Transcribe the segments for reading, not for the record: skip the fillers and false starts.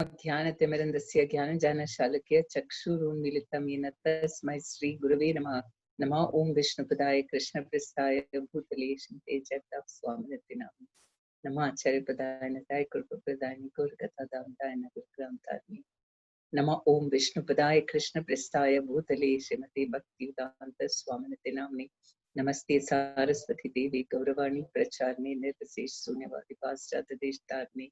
ज्ञानतिमिरन्दस्य ज्ञानजानशालक्य चक्षुरुन्मीलितं येन तस्मै श्रीगुरवे नमः। नमः ॐ विष्णुपदाय कृष्णप्रेष्ठाय भूतले श्रीमते जगन्नाथ नाम नमः आचार्यपदाय नताय कृपप्रदाय गौरकथादामदाय नगरग्रामतारिणे नमः ॐ विष्णुपदाय कृष्णप्रेष्ठाय भूतले श्रीमते भक्तिवेदान्त स्वामिनिते नाम्ने नमस्ते सारस्वती देवी गौरवाणी प्रचारणे निर्विशेष शून्यवादी पाश्चात्य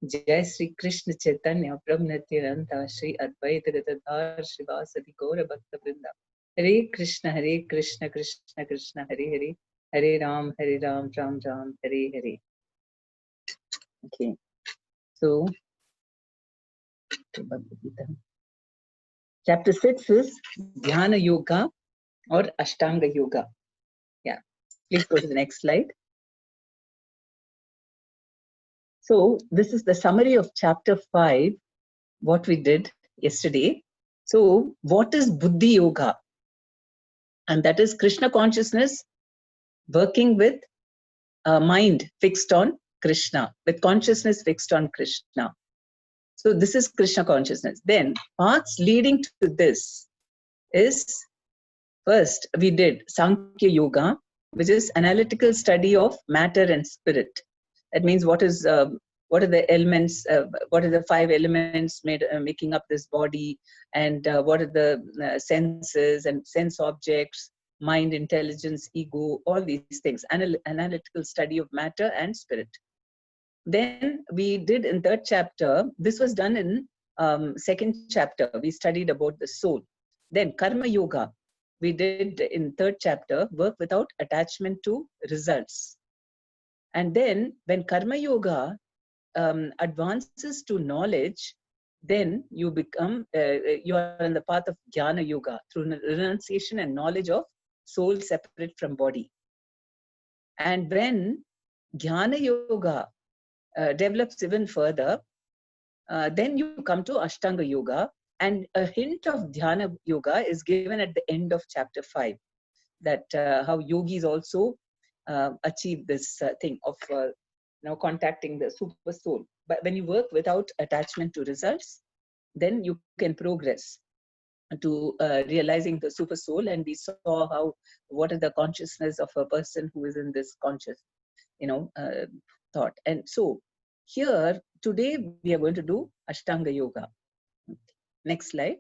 जय श्री कृष्ण चैतन्य प्रभु नित्यानंद श्री अद्वैत गदाधर श्रीवासदि गौर भक्त वृंदा हरे Krishna Krishna Krishna Hare Hare Hare Ram Ram Ram Hare Hare. Okay, so chapter 6 is Dhyana Yoga or Ashtanga Yoga. Yeah, please go to the next slide. So this is the summary of chapter 5, what we did yesterday. So what is Buddhi Yoga? And that is Krishna consciousness working with a mind fixed on Krishna, with consciousness fixed on Krishna. So this is Krishna consciousness. Then paths leading to this is, first we did Sankhya Yoga, which is analytical study of matter and spirit. That means what are the elements, what are the 5 elements making up this body, and what are the senses and sense objects, mind, intelligence, ego, all these things, analytical study of matter and spirit. Then we did in 3rd chapter, this was done in 2nd chapter, we studied about the soul. Then Karma Yoga, we did in 3rd chapter, work without attachment to results. And then when Karma Yoga advances to knowledge, then you become, you are on the path of Jnana Yoga through renunciation and knowledge of soul separate from body. And when Jnana Yoga develops even further, then you come to Ashtanga Yoga, and a hint of Dhyana Yoga is given at the end of chapter 5, that how yogis also achieve this thing of contacting the super soul. But when you work without attachment to results, then you can progress to realizing the super soul. And we saw how, what is the consciousness of a person who is in this conscious, thought. And so here today we are going to do Ashtanga Yoga. Next slide.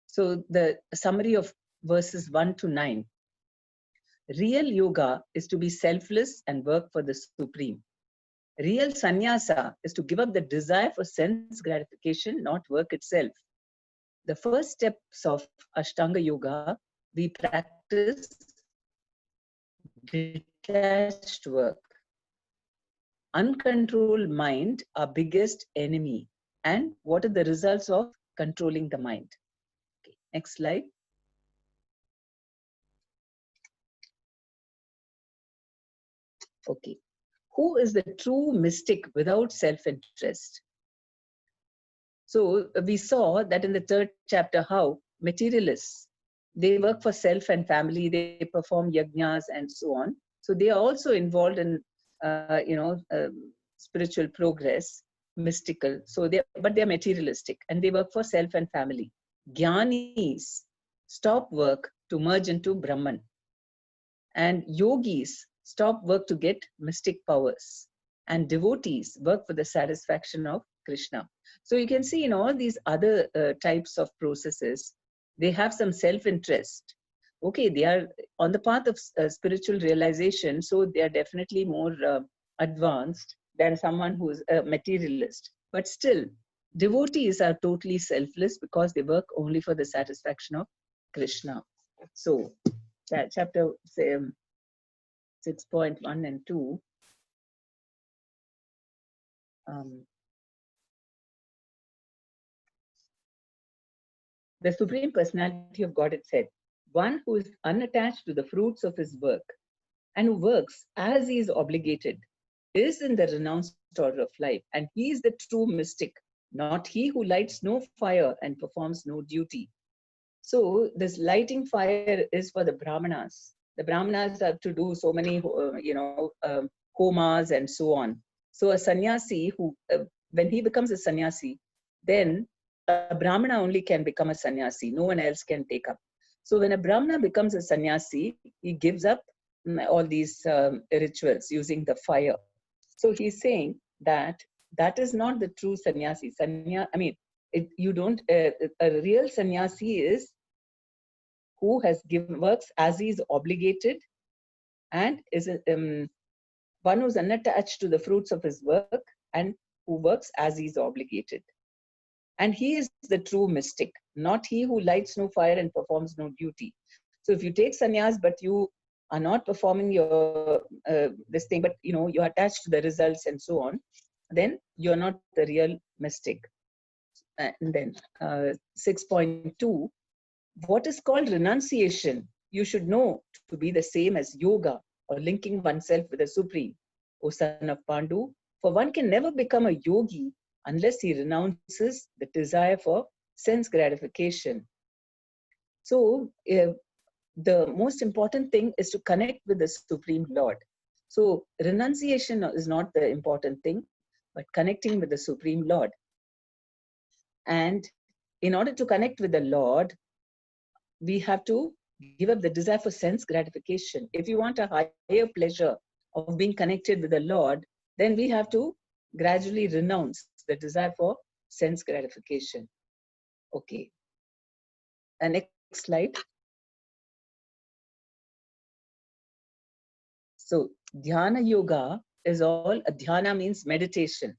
So the summary of verses 1 to 9. Real yoga is to be selfless and work for the supreme. Real sannyasa is to give up the desire for sense gratification, not work itself. The first steps of Ashtanga Yoga, we practice detached work. Uncontrolled mind, our biggest enemy. And what are the results of controlling the mind? Okay, next slide. Okay. Who is the true mystic without self-interest? So we saw that in the 3rd chapter how materialists, they work for self and family, they perform yajnas and so on. So they are also involved in spiritual progress, mystical. So but they are materialistic and they work for self and family. Jnanis stop work to merge into Brahman, and yogis stop work to get mystic powers, and devotees work for the satisfaction of Krishna. So you can see in all these other types of processes, they have some self-interest. Okay, they are on the path of spiritual realization, so they are definitely more advanced than someone who is a materialist. But still, devotees are totally selfless because they work only for the satisfaction of Krishna. So that chapter 6.1 and 2. The Supreme Personality of Godhead said, one who is unattached to the fruits of his work and who works as he is obligated is in the renounced order of life, and he is the true mystic, not he who lights no fire and performs no duty. So this lighting fire is for the Brahmanas. The Brahmanas have to do so many, homas and so on. So a sannyasi who, when he becomes a sannyasi, then a brahmana only can become a sannyasi. No one else can take up. So when a brahmana becomes a sannyasi, he gives up all these rituals using the fire. So he's saying that that is not the true sannyasi. You don't. A real sannyasi is who has given works as he is obligated, and is one who's unattached to the fruits of his work and who works as he is obligated. And he is the true mystic, not he who lights no fire and performs no duty. So if you take sannyas, but you are not performing your this thing, but you're attached to the results and so on, then you're not the real mystic. And then 6.2, what is called renunciation, you should know to be the same as yoga, or linking oneself with the Supreme. O son of Pandu, for one can never become a yogi unless he renounces the desire for sense gratification. So the most important thing is to connect with the Supreme Lord. So renunciation is not the important thing, but connecting with the Supreme Lord. And in order to connect with the Lord, we have to give up the desire for sense gratification. If you want a higher pleasure of being connected with the Lord, then we have to gradually renounce the desire for sense gratification. Okay. And next slide. So dhyana yoga is all, dhyana means meditation.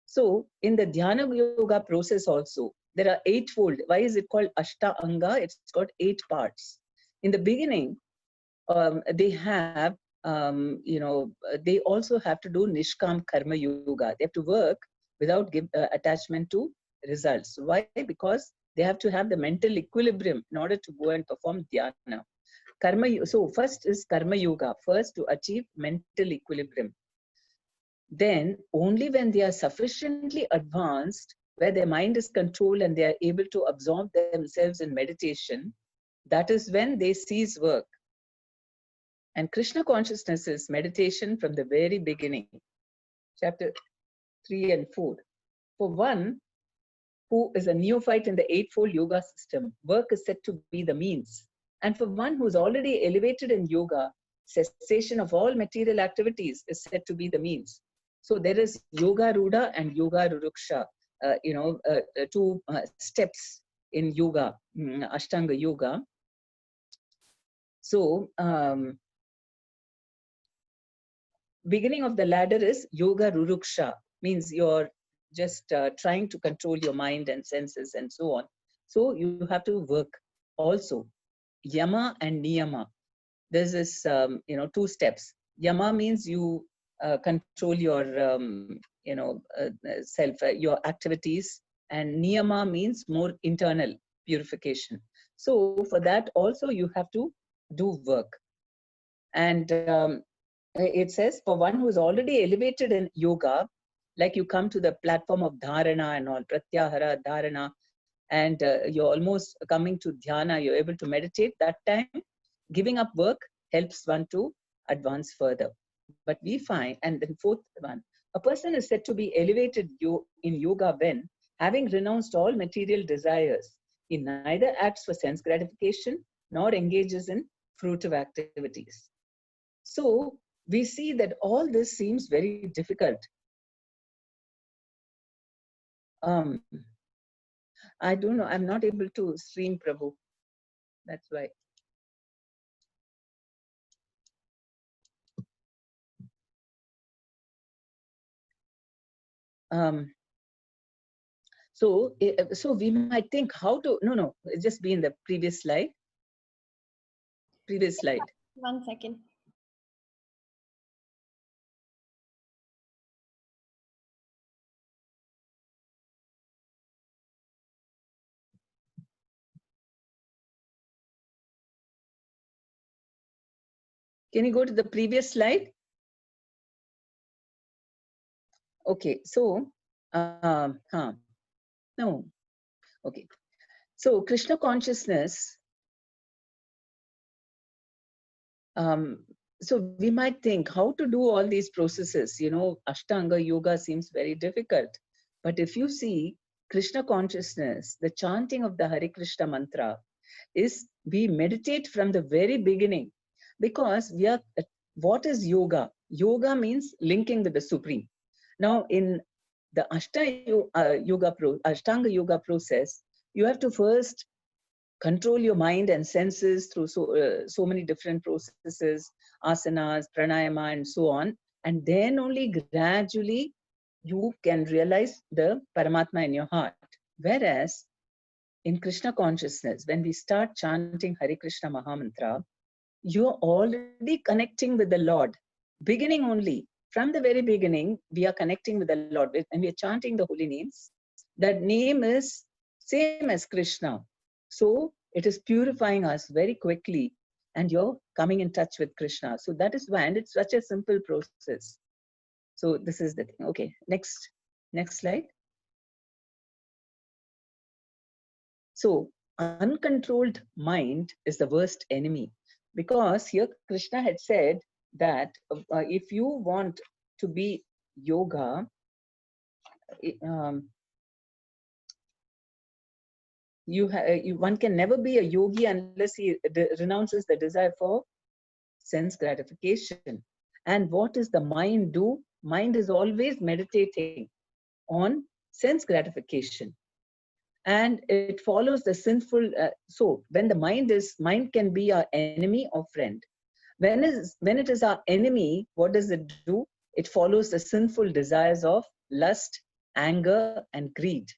So in the dhyana yoga process also, there are eightfold. Why is it called Ashta Anga? It's got 8 parts. In the beginning, they have, they also have to do Nishkam Karma Yoga. They have to work without attachment to results. Why? Because they have to have the mental equilibrium in order to go and perform dhyana. So first is Karma Yoga, first to achieve mental equilibrium. Then only when they are sufficiently advanced, where their mind is controlled and they are able to absorb themselves in meditation, that is when they cease work. And Krishna consciousness is meditation from the very beginning. Chapter 3 and 4. For one who is a neophyte in the eightfold yoga system, work is said to be the means. And for one who is already elevated in yoga, cessation of all material activities is said to be the means. So there is yoga rudha and yoga ruruksha, 2 steps in yoga, Ashtanga yoga. So beginning of the ladder is yoga ruruksha, means you're just trying to control your mind and senses and so on. So you have to work also. Yama and niyama. There's this, 2 steps. Yama means you control your, self, your activities, and niyama means more internal purification. So for that also you have to do work. And it says, for one who is already elevated in yoga, like you come to the platform of dharana and all, pratyahara, dharana, and you're almost coming to dhyana, you're able to meditate, that time giving up work helps one to advance further. But we find, and then 4th one, a person is said to be elevated in yoga when, having renounced all material desires, he neither acts for sense gratification nor engages in fruitive activities. So we see that all this seems very difficult. I don't know, I'm not able to stream Prabhu. That's why. So we might think how to, no, just be in the previous slide. Previous slide. 1 second. Can you go to the previous slide? Okay, so, no, okay. So Krishna consciousness, So we might think how to do all these processes. Ashtanga yoga seems very difficult. But if you see Krishna consciousness, the chanting of the Hare Krishna mantra is we meditate from the very beginning, because what is yoga? Yoga means linking with the Supreme. Now, in the Ashtanga yoga process, you have to first control your mind and senses through so many different processes, asanas, pranayama, and so on. And then only gradually you can realize the Paramatma in your heart. Whereas in Krishna consciousness, when we start chanting Hare Krishna Mahamantra, you're already connecting with the Lord. Beginning only, from the very beginning, we are connecting with the Lord. When we are chanting the holy names, that name is same as Krishna. So it is purifying us very quickly, and you're coming in touch with Krishna. So that is why, and it's such a simple process. So this is the thing. Okay, next slide. So uncontrolled mind is the worst enemy, because here Krishna had said that if you want to be yoga, one can never be a yogi unless he renounces the desire for sense gratification. And what is the mind do? Mind is always meditating on sense gratification, and it follows the sinful. So when the mind can be our enemy or friend. When it is our enemy, what does it do? It follows the sinful desires of lust, anger, and greed.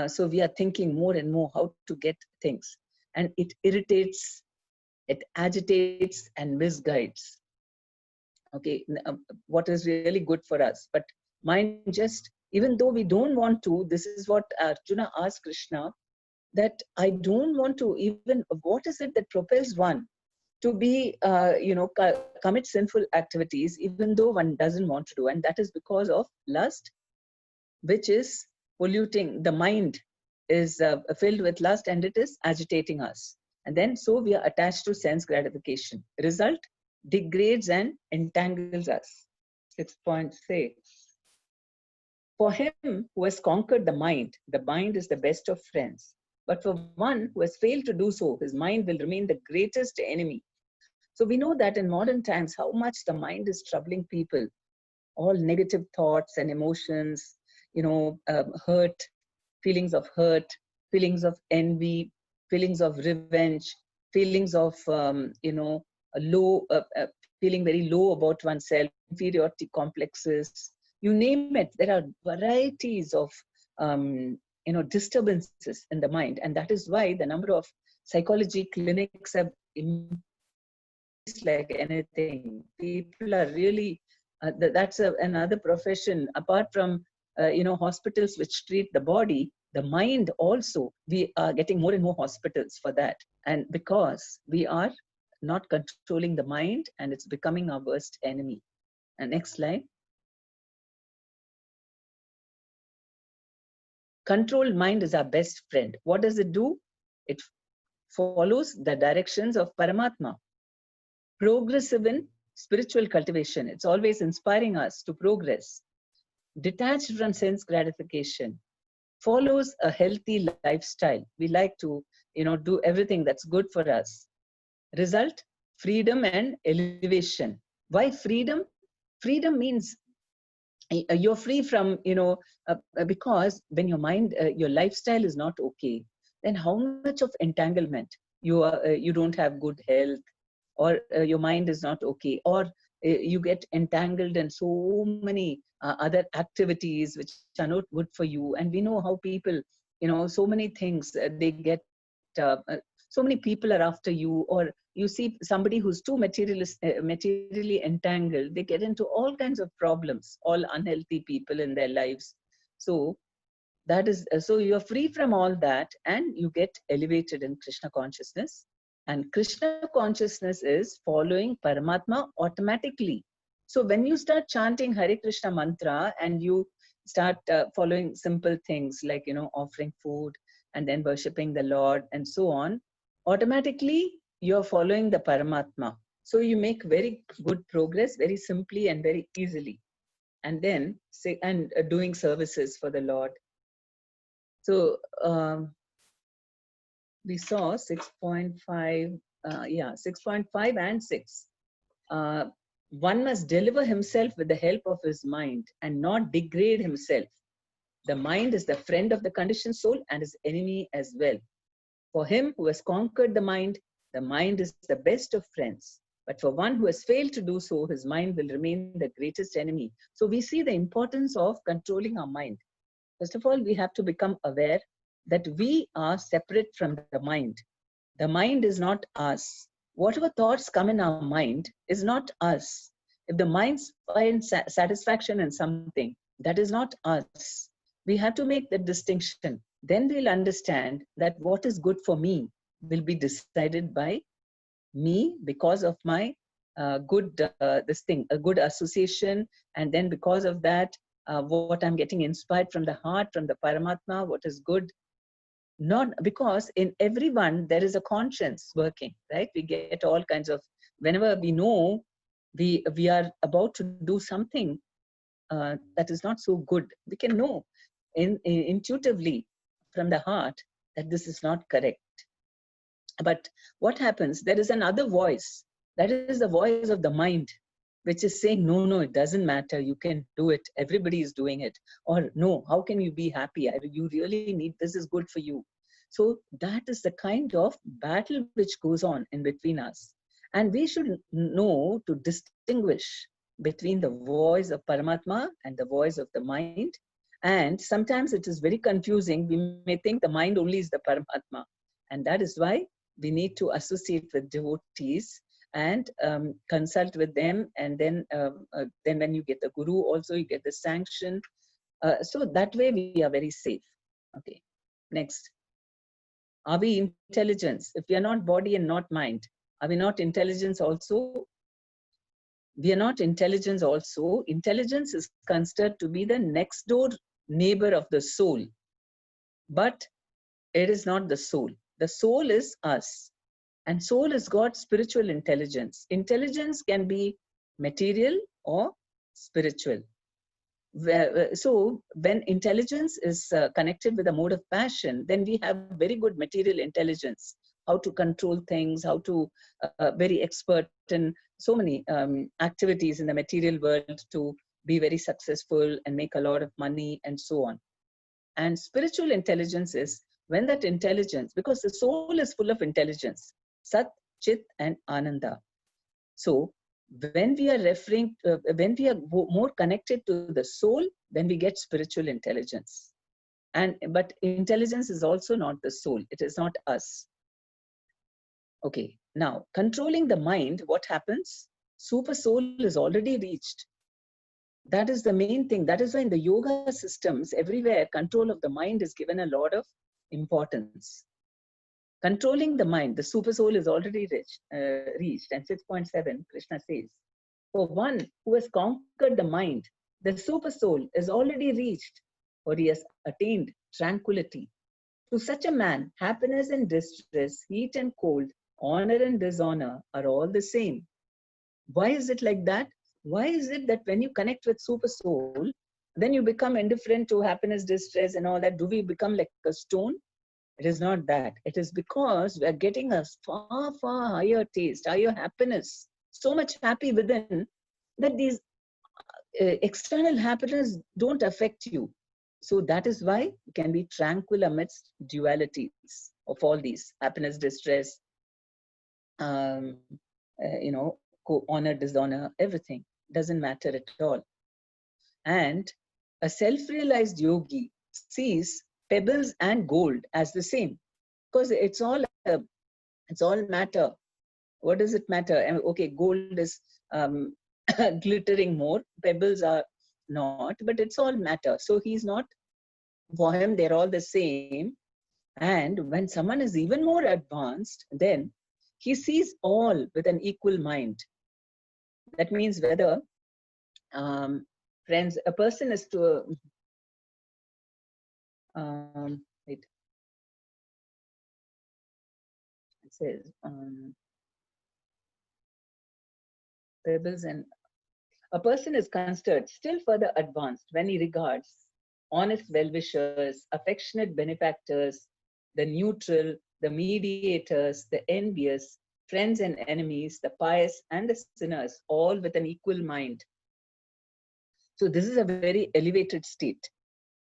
So we are thinking more and more how to get things, and it irritates, it agitates, and misguides. Okay, what is really good for us, but mind just, even though we don't want to, this is what Arjuna asked Krishna, that I don't want to even, what is it that propels one to be, commit sinful activities, even though one doesn't want to do? And that is because of lust, which is polluting. The mind is filled with lust, and it is agitating us. And then, so we are attached to sense gratification. Result, degrades and entangles us. 6.6. For him who has conquered the mind is the best of friends. But for one who has failed to do so, his mind will remain the greatest enemy. So we know that in modern times, how much the mind is troubling people. All negative thoughts and emotions, hurt, feelings of envy, feelings of revenge, feelings of, low, feeling very low about oneself, inferiority complexes, you name it. There are varieties of, disturbances in the mind. And that is why the number of psychology clinics have increased like anything. People are really, that's another profession. Apart from, hospitals which treat the body, the mind also, we are getting more and more hospitals for that. And because we are not controlling the mind, and it's becoming our worst enemy. And next slide. Controlled mind is our best friend. What does it do? It follows the directions of Paramatma. Progressive in spiritual cultivation. It's always inspiring us to progress. Detached from sense gratification. Follows a healthy lifestyle. We like to, do everything that's good for us. Result, freedom and elevation. Why freedom? Freedom means you're free from, because when your mind, your lifestyle is not okay, then how much of entanglement? You don't have good health, or your mind is not okay, or you get entangled in so many other activities which are not good for you. And we know how people, so many things, they get, so many people are after you, or you see somebody who's too materially entangled, they get into all kinds of problems, all unhealthy people in their lives. So that is, so you're free from all that, and you get elevated in Krishna consciousness. And Krishna consciousness is following Paramatma automatically. So when you start chanting Hare Krishna mantra, and you start following simple things like, offering food and then worshipping the Lord and so on, automatically you're following the Paramatma. So you make very good progress very simply and very easily. And then say, and doing services for the Lord. So we saw 6.5, 6.5 and 6. One must deliver himself with the help of his mind and not degrade himself. The mind is the friend of the conditioned soul and his enemy as well. For him who has conquered the mind is the best of friends. But for one who has failed to do so, his mind will remain the greatest enemy. So we see the importance of controlling our mind. First of all, we have to become aware that we are separate from the mind. The mind is not us. Whatever thoughts come in our mind is not us. If the mind finds satisfaction in something, that is not us. We have to make the distinction. Then we'll understand that what is good for me will be decided by me because of my a good association, and then because of that, what I'm getting inspired from the heart, from the Paramatma, what is good. Not because in everyone there is a conscience working, right? We get all kinds of, whenever we know we are about to do something that is not so good, we can know intuitively from the heart that this is not correct. But what happens, there is another voice, that is the voice of the mind, which is saying, no, no, it doesn't matter, you can do it, everybody is doing it. Or no, how can you be happy, you really need, this is good for you. So that is the kind of battle which goes on in between us. And we should know to distinguish between the voice of Paramatma and the voice of the mind. And sometimes it is very confusing. We may think the mind only is the Paramatma. And that is why we need to associate with devotees and consult with them. And then when you get the guru, also you get the sanction. So that way we are very safe. Okay, next. Are we intelligence? If we are not body and not mind, are we not intelligence also? We are not intelligence also. Intelligence is considered to be the next door neighbor of the soul. But it is not the soul. The soul is us. And soul is God's spiritual intelligence. Intelligence can be material or spiritual. So when intelligence is connected with a mode of passion, then we have very good material intelligence, how to control things, how to very expert in so many activities in the material world to be very successful and make a lot of money and so on. And spiritual intelligence is when that intelligence, because the soul is full of intelligence, Sat, Chit and Ananda. So when we are when we are more connected to the soul, then we get spiritual intelligence. But intelligence is also not the soul. It is not us. Okay, now controlling the mind, what happens? Super soul is already reached. That is the main thing. That is why in the yoga systems, everywhere, control of the mind is given a lot of importance. Controlling the mind, the super soul is already reached. And 6.7, Krishna says, for one who has conquered the mind, the super soul is already reached, or he has attained tranquility. To such a man, happiness and distress, heat and cold, honor and dishonor are all the same. Why is it like that? Why is it that when you connect with super soul, then you become indifferent to happiness, distress, and all that? Do we become like a stone? It is not that. It is because we are getting a far, far higher taste, higher happiness, so much happy within that these external happiness don't affect you. So that is why you can be tranquil amidst dualities of all these happiness, distress, um, honor, dishonor, everything doesn't matter at all. And a self-realized yogi sees pebbles and gold as the same, because it's all matter. What does it matter? Okay, gold is glittering more, pebbles are not, but it's all matter. So he's not, for him they're all the same. And when someone is even more advanced, then he sees all with an equal mind. That means whether friends, a person is to wait, it says pebbles and a person is considered still further advanced when he regards honest well-wishers, affectionate benefactors, the neutral, the mediators, the envious, friends and enemies, the pious and the sinners, all with an equal mind. So this is a very elevated state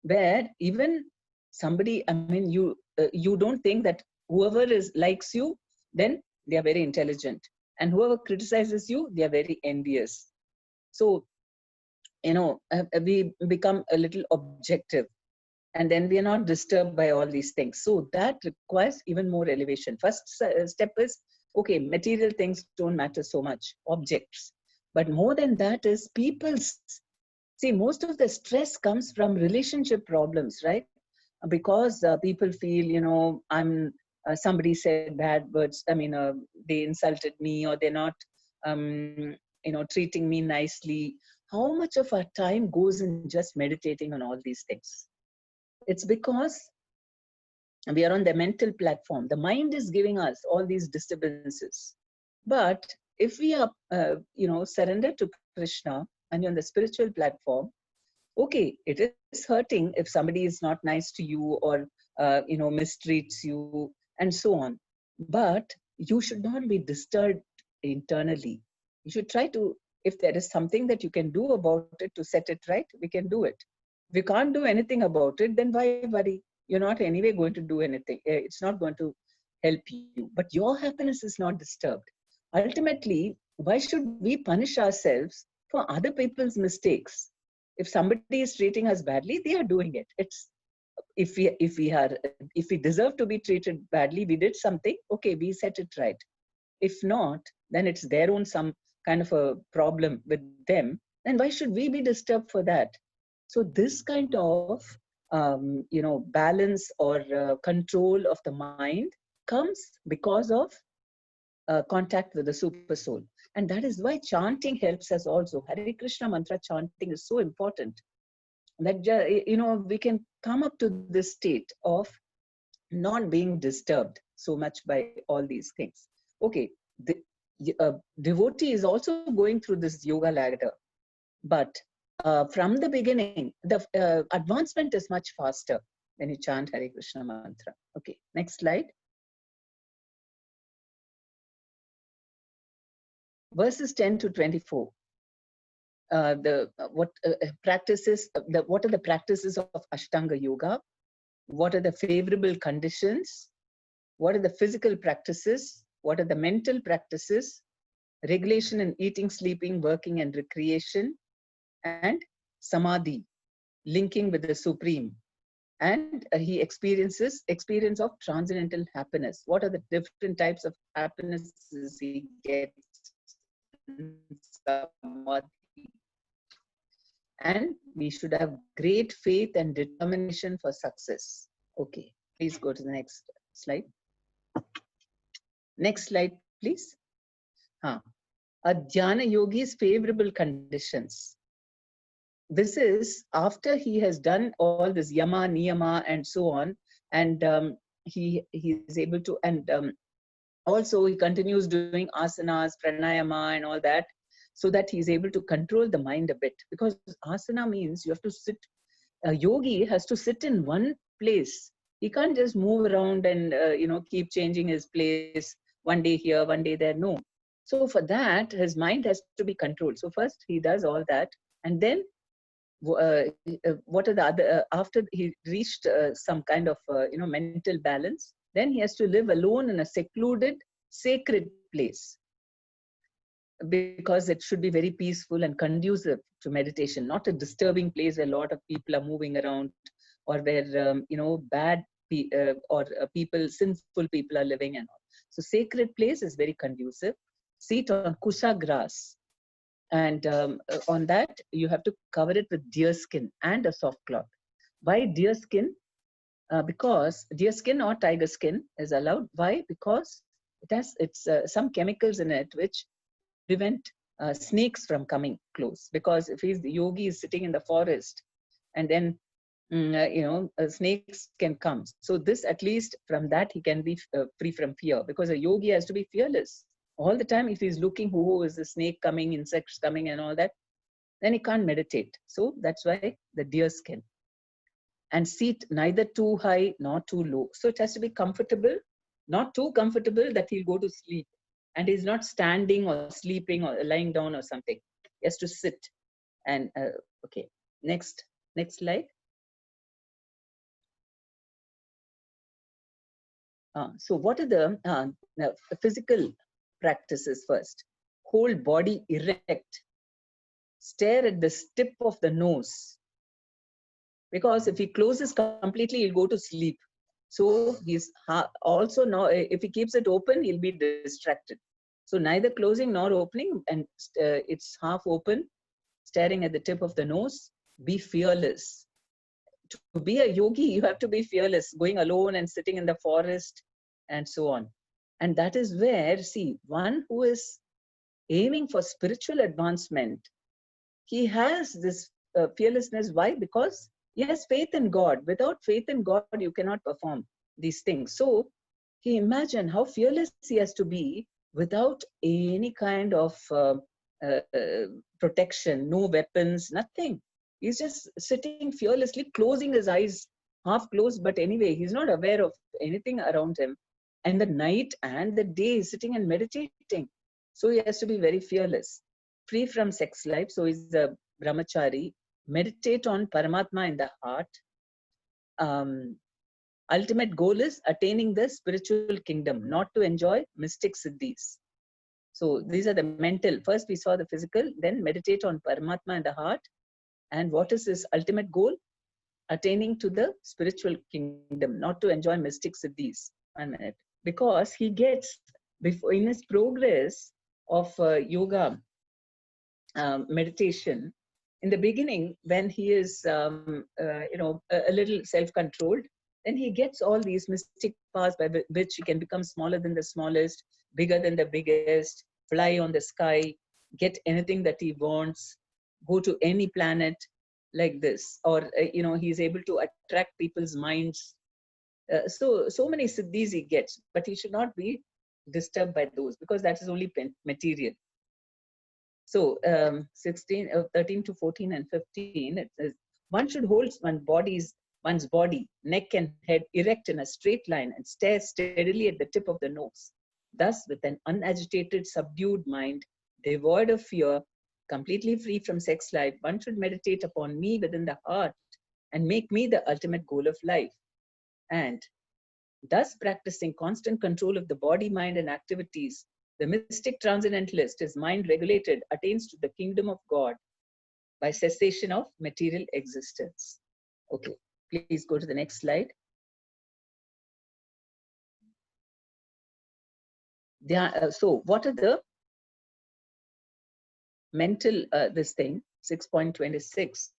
where even somebody, I mean, you don't think that whoever likes you, then they are very intelligent, and whoever criticizes you, they are very envious. So we become a little objective, and then we are not disturbed by all these things. So that requires even more elevation. First step is, okay, material things don't matter so much, objects. But more than that is people's. See, most of the stress comes from relationship problems, right? Because people feel, somebody said bad words. I mean, they insulted me, or they're not, treating me nicely. How much of our time goes in just meditating on all these things? It's because we are on the mental platform. The mind is giving us all these disturbances. But if we are, surrendered to Krishna and you're on the spiritual platform, okay, it is hurting if somebody is not nice to you or, mistreats you and so on. But you should not be disturbed internally. You should try to, if there is something that you can do about it to set it right, we can do it. If you can't do anything about it, then why worry? You're not anyway going to do anything. It's not going to help you. But your happiness is not disturbed. Ultimately, why should we punish ourselves for other people's mistakes? If somebody is treating us badly, they are doing it. It's if we deserve to be treated badly, we did something. Okay, we set it right. If not, then it's their own some kind of a problem with them. Then why should we be disturbed for that? So this kind of balance or control of the mind comes because of contact with the super soul. And that is why chanting helps us also. Hare Krishna mantra chanting is so important that we can come up to this state of not being disturbed so much by all these things. Okay, the devotee is also going through this yoga ladder, but from the beginning, the advancement is much faster when you chant Hare Krishna mantra. Okay, next slide. Verses 10 to 24. What are the practices of Ashtanga Yoga? What are the favorable conditions? What are the physical practices? What are the mental practices? Regulation in eating, sleeping, working, and recreation, and samadhi, linking with the supreme. And he experience of transcendental happiness. What are the different types of happinesses he gets in samadhi? And we should have great faith and determination for success. Okay, please go to the next slide. Next slide, please. A Dhyana Yogi's favorable conditions. This is after he has done all this yama, niyama, and so on, and he is able to, and also he continues doing asanas, pranayama, and all that, so that he's able to control the mind a bit. Because asana means you have to sit. A yogi has to sit in one place. He can't just move around and keep changing his place, one day here, one day there. No. So for that, his mind has to be controlled. So first he does all that, and then what are the other? After he reached some kind of mental balance, then he has to live alone in a secluded, sacred place, because it should be very peaceful and conducive to meditation, not a disturbing place where a lot of people are moving around, or where bad people, sinful people are living and all. So sacred place is very conducive. Sit on kusa grass, and on that you have to cover it with deer skin and a soft cloth. Why deer skin? Because deer skin or tiger skin is allowed. Why? Because it's some chemicals in it which prevent snakes from coming close. Because if the yogi is sitting in the forest, and then snakes can come. So this, at least from that, he can be free from fear, because a yogi has to be fearless. All the time, if he's looking, who is the snake coming, insects coming and all that, then he can't meditate. So that's why the deer skin. And seat neither too high nor too low. So it has to be comfortable, not too comfortable that he'll go to sleep. And he's not standing or sleeping or lying down or something. He has to sit. And okay, next slide. So what are the physical practices first? Whole body erect. Stare at the tip of the nose. Because if he closes completely, he'll go to sleep. So he's also now, if he keeps it open, he'll be distracted. So neither closing nor opening, and it's half open, staring at the tip of the nose. Be fearless. To be a yogi, you have to be fearless, going alone and sitting in the forest and so on. And that is where, see, one who is aiming for spiritual advancement, he has this fearlessness. Why? Because he has faith in God. Without faith in God, you cannot perform these things. So he imagine how fearless he has to be without any kind of protection, no weapons, nothing. He's just sitting fearlessly, closing his eyes, half closed, but anyway, he's not aware of anything around him. And the night and the day, sitting and meditating. So he has to be very fearless, free from sex life. So he's a brahmachari. Meditate on Paramatma in the heart. Ultimate goal is attaining the spiritual kingdom, not to enjoy mystic siddhis. So these are the mental. First we saw the physical, then meditate on Paramatma in the heart. And what is his ultimate goal? Attaining to the spiritual kingdom, not to enjoy mystic siddhis. 1 minute. Because he gets, before in his progress of yoga meditation, in the beginning, when he is a little self-controlled, then he gets all these mystic powers by which he can become smaller than the smallest, bigger than the biggest, fly on the sky, get anything that he wants, go to any planet like this, or he's able to attract people's minds. So many siddhis he gets, but he should not be disturbed by those, because that is only material. So 13 to 14 and 15, it says, one should hold one's body, neck and head erect in a straight line and stare steadily at the tip of the nose. Thus, with an unagitated, subdued mind, devoid of fear, completely free from sex life, one should meditate upon me within the heart and make me the ultimate goal of life. And thus practicing constant control of the body, mind, and activities, the mystic transcendentalist, his mind regulated, attains to the kingdom of God by cessation of material existence. Okay, please go to the next slide. So what are the mental, this thing, 6.26.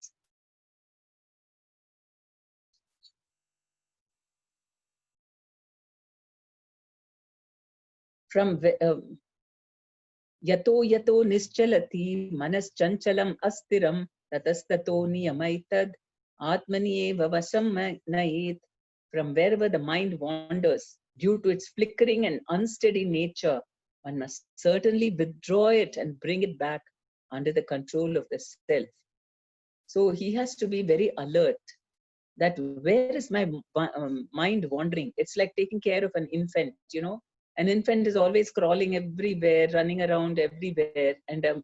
From yato yato nischalati manas chanchalam astiram tatastato niyamaitad atmani eva vasam nayet. From wherever the mind wanders, due to its flickering and unsteady nature, one must certainly withdraw it and bring it back under the control of the self. So he has to be very alert that where is my mind wandering? It's like taking care of an infant, An infant is always crawling everywhere, running around everywhere. And,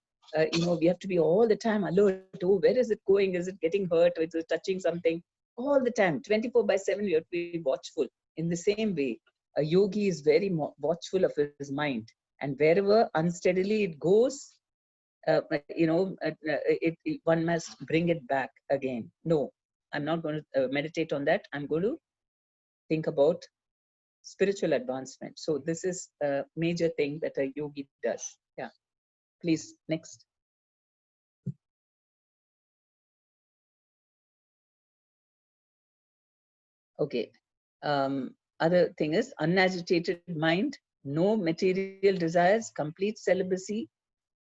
we have to be all the time alert. Oh, where is it going? Is it getting hurt? Is it touching something? All the time, 24/7, we have to be watchful. In the same way, a yogi is very watchful of his mind. And wherever unsteadily it goes, one must bring it back again. No, I'm not going to meditate on that. I'm going to think about spiritual advancement. So this is a major thing that a yogi does. Yeah. Please, next. Okay. Other thing is unagitated mind, no material desires, complete celibacy,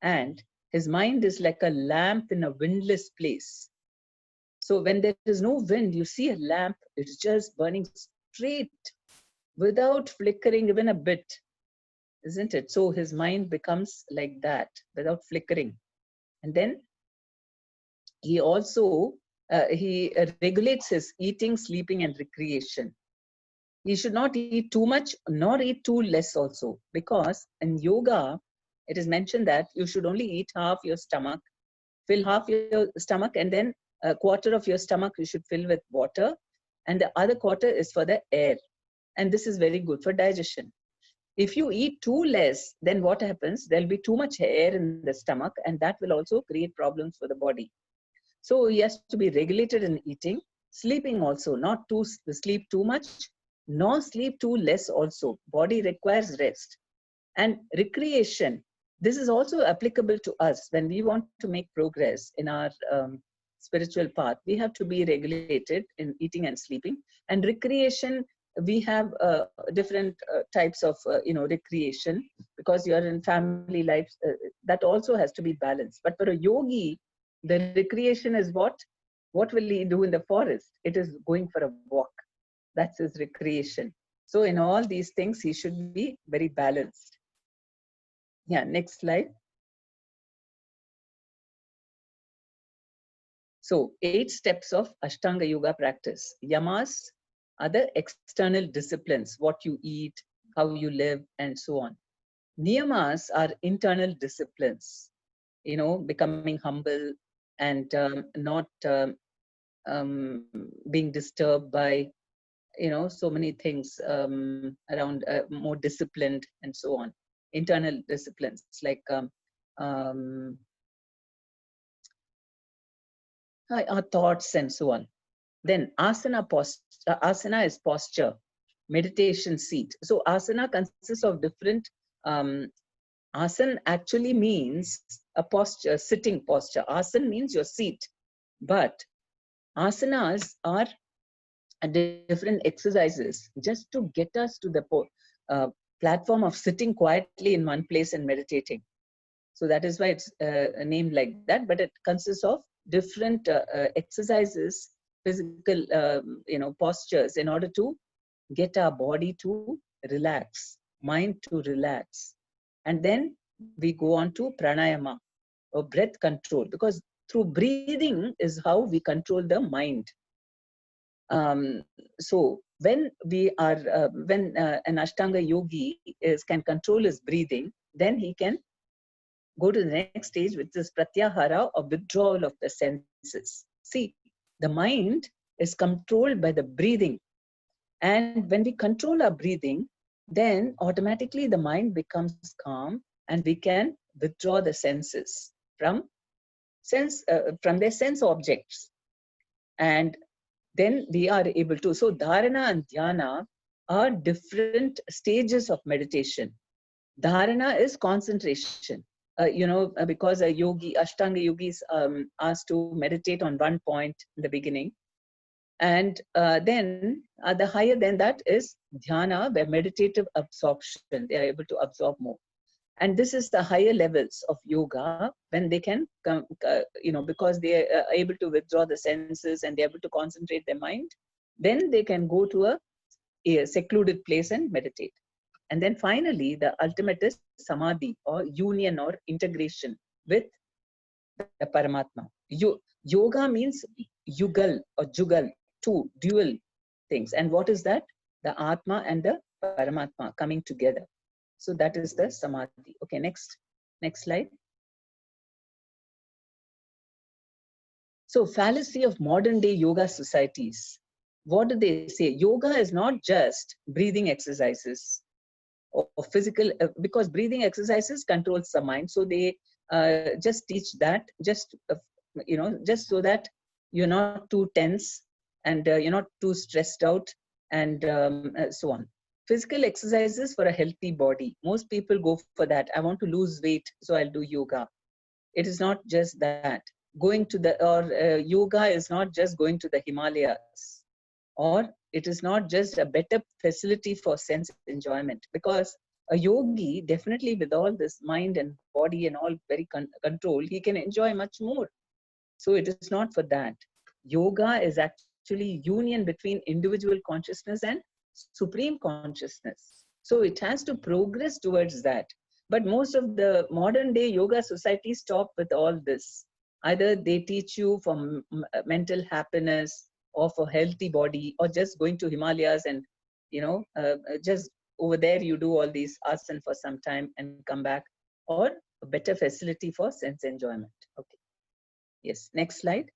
and his mind is like a lamp in a windless place. So when there is no wind, you see a lamp, it's just burning straight without flickering even a bit. isn't it? So his mind becomes like that without flickering. And then he also regulates his eating, sleeping, and recreation. He should not eat too much nor eat too less also, because in yoga it is mentioned that you should only eat half your stomach, fill half your stomach, and then a quarter of your stomach you should fill with water, and the other quarter is for the air. And this is very good for digestion. If you eat too less, then what happens? There'll be too much air in the stomach, and that will also create problems for the body. So he has to be regulated in eating, sleeping also, not to sleep too much, nor sleep too less also. Body requires rest. And recreation, this is also applicable to us when we want to make progress in our spiritual path. We have to be regulated in eating and sleeping. And recreation, we have different types of recreation, because you are in family life. That also has to be balanced. But for a yogi, the recreation is what will he do in the forest? It is going for a walk. That's his recreation. So in all these things, he should be very balanced. Yeah, next slide. So 8 steps of Ashtanga Yoga practice. Yamas are the external disciplines, what you eat, how you live, and so on. Niyamas are internal disciplines, becoming humble and not being disturbed by, so many things around, more disciplined and so on. Internal disciplines like our thoughts and so on. Then asana is posture, meditation seat. So asana consists of different, asan actually means a posture, sitting posture. Asan means your seat. But asanas are different exercises just to get us to the platform of sitting quietly in one place and meditating. So that is why it's named like that. But it consists of different exercises, physical, postures, in order to get our body to relax, mind to relax. And then we go on to pranayama, or breath control, because through breathing is how we control the mind. So when we are, when an Ashtanga yogi can control his breathing, then he can go to the next stage, which is pratyahara, or withdrawal of the senses. See, the mind is controlled by the breathing. And when we control our breathing, then automatically the mind becomes calm, and we can withdraw the senses from their sense objects. And then we are able to. So dharana and dhyana are different stages of meditation. Dharana is concentration. Because a yogi, Ashtanga yogi is asked to meditate on one point in the beginning. And then the higher than that is dhyana, where meditative absorption, they are able to absorb more. And this is the higher levels of yoga, when they can come, because they are able to withdraw the senses and they're able to concentrate their mind, then they can go to a secluded place and meditate. And then finally, the ultimate is samadhi, or union or integration with the Paramatma. Yoga means yugal or jugal, two dual things. And what is that? The Atma and the Paramatma coming together. So that is the samadhi. Okay, next slide. So fallacy of modern day yoga societies. What do they say? Yoga is not just breathing exercises or physical, because breathing exercises controls the mind. So they just teach that, just so that you're not too tense, and you're not too stressed out, and so on. Physical exercises for a healthy body. Most people go for that. I want to lose weight, so I'll do yoga. It is not just that. Yoga is not just going to the Himalayas, or it is not just a better facility for sense enjoyment, because a yogi, definitely with all this mind and body and all very controlled, he can enjoy much more. So it is not for that. Yoga is actually union between individual consciousness and supreme consciousness. So it has to progress towards that. But most of the modern day yoga societies stop with all this. Either they teach you for mental happiness or for healthy body, or just going to Himalayas and, just over there you do all these asana for some time and come back, or a better facility for sense enjoyment. Okay. Yes. Next slide.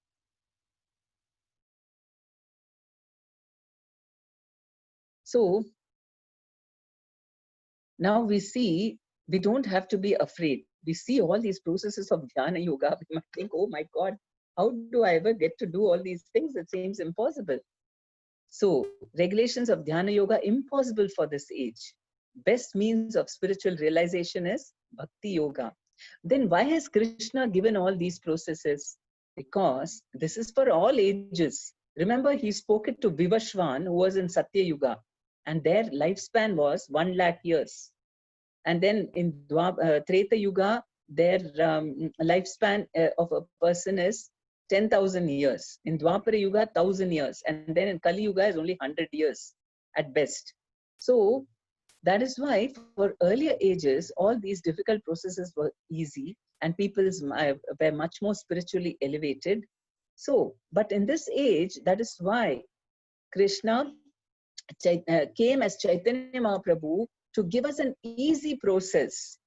So now we see we don't have to be afraid. We see all these processes of dhyana yoga. We might think, oh my God, how do I ever get to do all these things? It seems impossible. So, regulations of dhyana yoga impossible for this age. Best means of spiritual realization is bhakti yoga. Then why has Krishna given all these processes? Because this is for all ages. Remember, he spoke it to Vivashwan, who was in Satya Yuga, and their lifespan was 1 lakh years. And then in Treta Yuga, their lifespan of a person is 10,000 years. In Dwapara Yuga, 1,000 years. And then in Kali Yuga is only 100 years at best. So that is why for earlier ages, all these difficult processes were easy and people were much more spiritually elevated. So, but in this age, that is why Krishna came as Chaitanya Mahaprabhu to give us an easy process,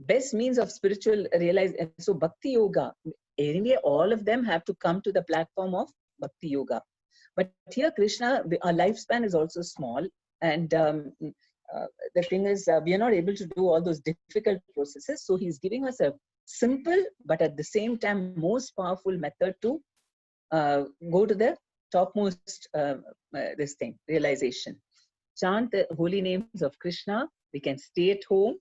best means of spiritual realization. So Bhakti Yoga, anyway, all of them have to come to the platform of Bhakti Yoga. But here Krishna, our lifespan is also small, and the thing is, we are not able to do all those difficult processes. So he's giving us a simple, but at the same time, most powerful method to go to the topmost this thing, realization. Chant the holy names of Krishna. We can stay at home,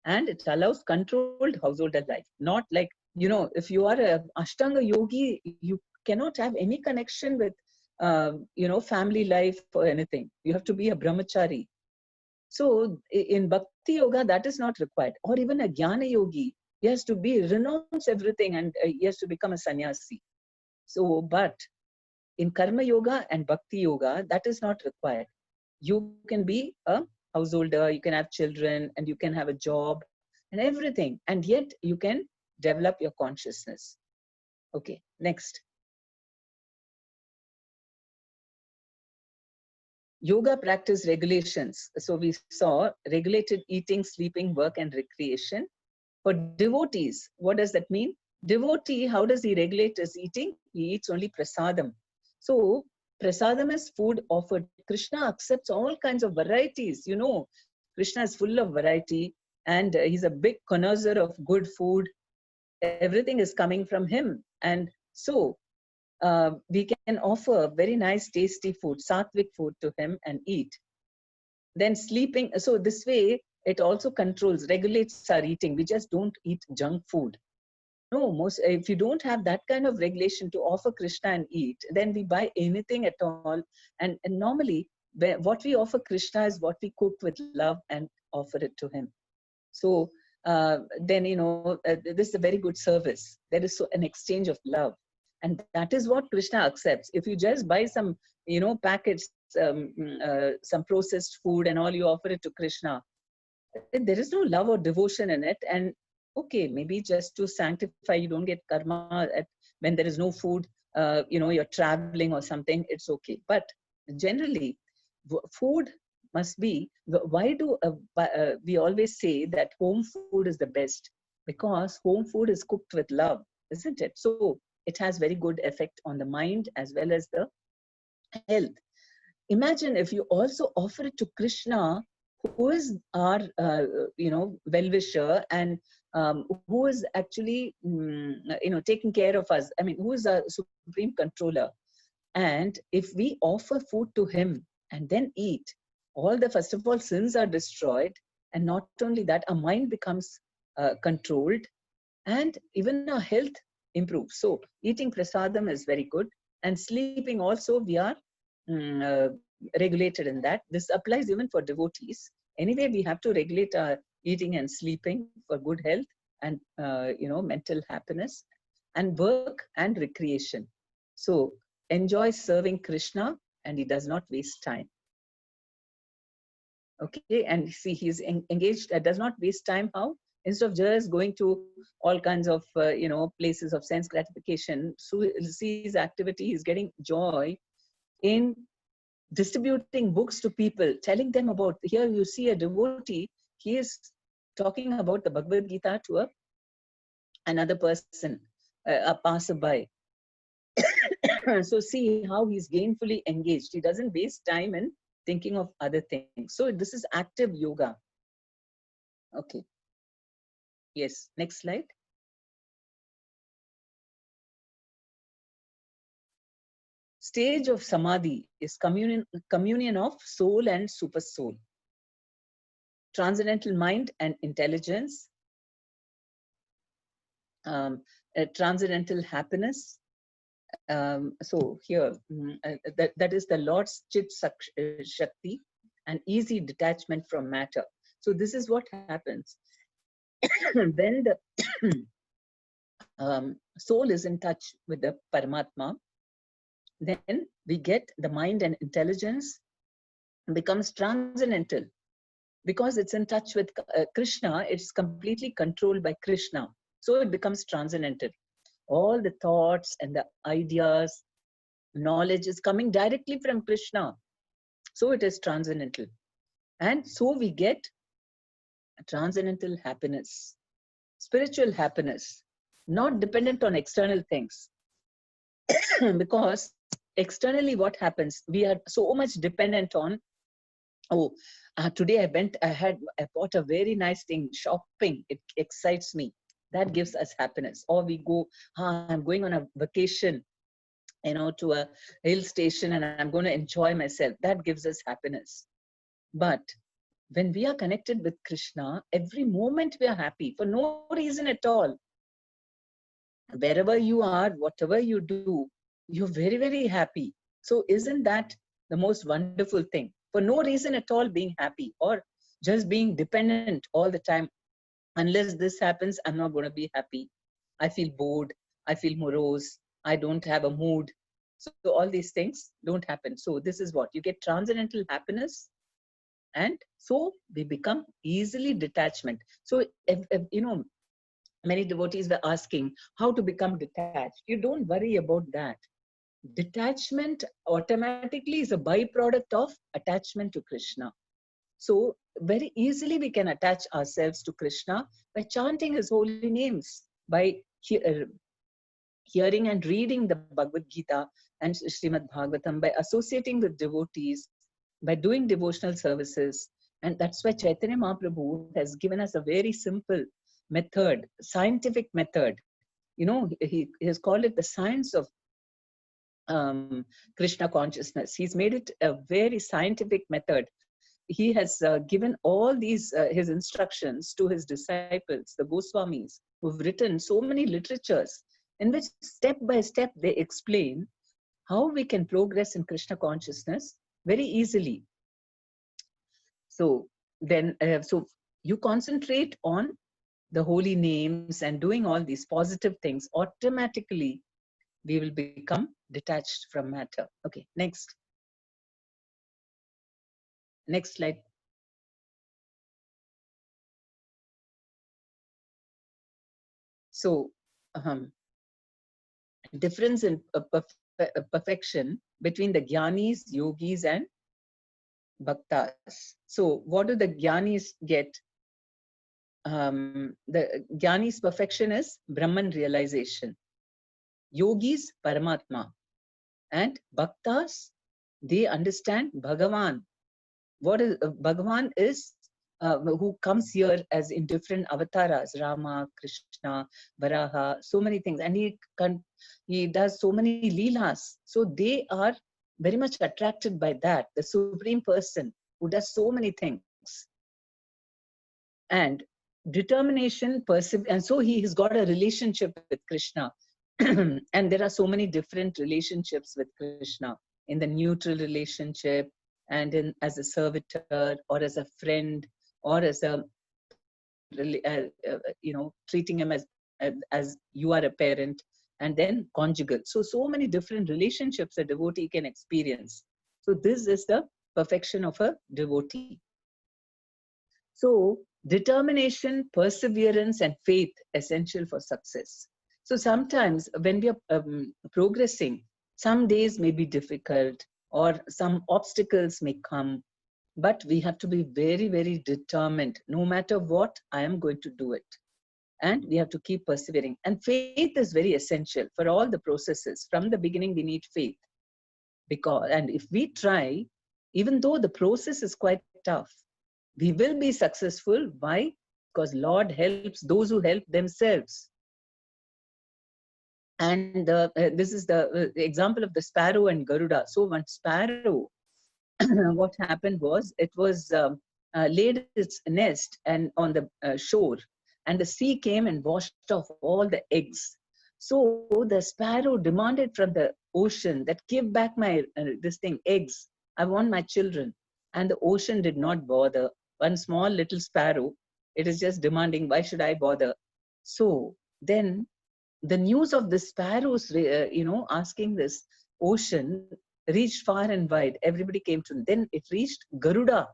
and it allows controlled householder life. Not like, if you are a Ashtanga yogi, you cannot have any connection with, family life or anything. You have to be a brahmachari. So in Bhakti Yoga, that is not required. Or even a Jnana yogi, he has to renounce everything, and he has to become a sannyasi. So, but in Karma Yoga and Bhakti Yoga, that is not required. You can be a householder, you can have children, and you can have a job and everything, and yet you can develop your consciousness. Okay, next. Yoga practice regulations. So we saw regulated eating, sleeping, work, and recreation. For devotees, what does that mean? Devotee, how does he regulate his eating? He eats only prasadam. So prasadam is food offered. Krishna accepts all kinds of varieties. Krishna is full of variety, and he's a big connoisseur of good food. Everything is coming from him. And so we can offer very nice, tasty food, sattvic food to him and eat. Then sleeping. So this way, it also controls, regulates our eating. We just don't eat junk food. No, if you don't have that kind of regulation to offer Krishna and eat, then we buy anything at all. And normally, what we offer Krishna is what we cook with love and offer it to him. So then, this is a very good service. There is an exchange of love. And that is what Krishna accepts. If you just buy some, packets, some processed food and all, you offer it to Krishna, there is no love or devotion in it. And okay, maybe just to sanctify, you don't get karma when there is no food, you're traveling or something, it's okay. But generally, food must be, why do we always say that home food is the best? Because home food is cooked with love, isn't it? So it has very good effect on the mind as well as the health. Imagine if you also offer it to Krishna, who is our, well-wisher, and who is actually, taking care of us. I mean, who is our supreme controller. And if we offer food to him and then eat, first of all, sins are destroyed. And not only that, our mind becomes controlled, and even our health improves. So eating prasadam is very good. And sleeping also, we are regulated in that. This applies even for devotees. Anyway, we have to regulate our eating and sleeping for good health and mental happiness, and work and recreation. So enjoy serving Krishna, and he does not waste time. Okay, and see, he's engaged, does not waste time. How? Instead of just going to all kinds of, places of sense gratification, so see his activity, he's getting joy in distributing books to people, telling them about, here you see a devotee, he is talking about the Bhagavad Gita to another person, a passerby. So see how he's gainfully engaged. He doesn't waste time in thinking of other things. So this is active yoga. Okay. Yes. Next slide. Stage of samadhi is communion of soul and super soul, transcendental mind and intelligence, transcendental happiness. So here, that is the Lord's Chit Shakti, an easy detachment from matter. So this is what happens when the soul is in touch with the Paramatma. Then we get the mind and intelligence becomes transcendental, because it's in touch with Krishna. It's completely controlled by Krishna, so it becomes transcendental. All the thoughts and the ideas, knowledge is coming directly from Krishna, so it is transcendental. And so we get transcendental happiness, spiritual happiness, not dependent on external things. Because externally what happens, we are so much dependent on, oh, today I bought a very nice thing, shopping, it excites me, that gives us happiness. Or we go, I'm going on a vacation, to a hill station, and I'm going to enjoy myself, that gives us happiness. But when we are connected with Krishna, every moment we are happy for no reason at all. Wherever you are, whatever you do, you're very, very happy. So isn't that the most wonderful thing? For no reason at all being happy, or just being dependent all the time. Unless this happens, I'm not going to be happy. I feel bored. I feel morose. I don't have a mood. So all these things don't happen. So this is what you get: transcendental happiness. And so we become easily detachment. So many devotees were asking how to become detached. You don't worry about that. Detachment automatically is a byproduct of attachment to Krishna. So very easily we can attach ourselves to Krishna by chanting his holy names, by hearing and reading the Bhagavad Gita and Srimad Bhagavatam, by associating with devotees, by doing devotional services. And that's why Chaitanya Mahaprabhu has given us a very simple method, scientific method. He has called it the science of Krishna consciousness. He's made it a very scientific method. He has given all these his instructions to his disciples, the Goswamis, who've written so many literatures in which step by step they explain how we can progress in Krishna consciousness very easily. So then, so you concentrate on the holy names and doing all these positive things, automatically we will become detached from matter. Okay, next slide. So difference in perfection between the jnanis, yogis, and bhaktas. So what do the jnanis get? The jnanis' perfection is Brahman realization. Yogis, Paramatma. And bhaktas, they understand Bhagavan. What is Bhagavan is who comes here as in different avatars, Rama, Krishna, Varaha, so many things. And he does so many leelas. So they are very much attracted by that, the Supreme Person who does so many things. And determination, and so he has got a relationship with Krishna. And there are so many different relationships with Krishna, in the neutral relationship, and in as a servitor, or as a friend, or as a treating him as you are a parent, and then conjugal. So many different relationships a devotee can experience. So this is the perfection of a devotee. So determination, perseverance, and faith essential for success. So sometimes when we are progressing, some days may be difficult or some obstacles may come, but we have to be very, very determined. No matter what, I am going to do it. And we have to keep persevering. And faith is very essential for all the processes. From the beginning, we need faith. And if we try, even though the process is quite tough, we will be successful. Why? Because Lord helps those who help themselves. And this is the example of the sparrow and Garuda. So one sparrow, what happened was, it was laid its nest and on the shore, and the sea came and washed off all the eggs. So the sparrow demanded from the ocean that give back my eggs. I want my children. And the ocean did not bother. One small little sparrow, it is just demanding, why should I bother? So then the news of the sparrows, asking this ocean reached far and wide. Everybody came to, then it reached Garuda,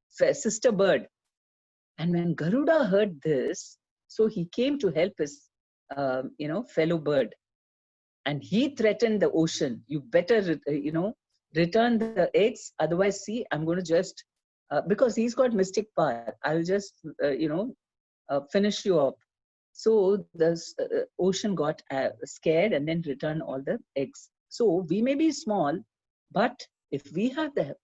sister bird. And when Garuda heard this, so he came to help his, fellow bird. And he threatened the ocean, you better, return the eggs. Otherwise, see, I'm going to just, because he's got mystic power, I'll just, finish you up. So the ocean got scared and then returned all the eggs. So we may be small, but if we have the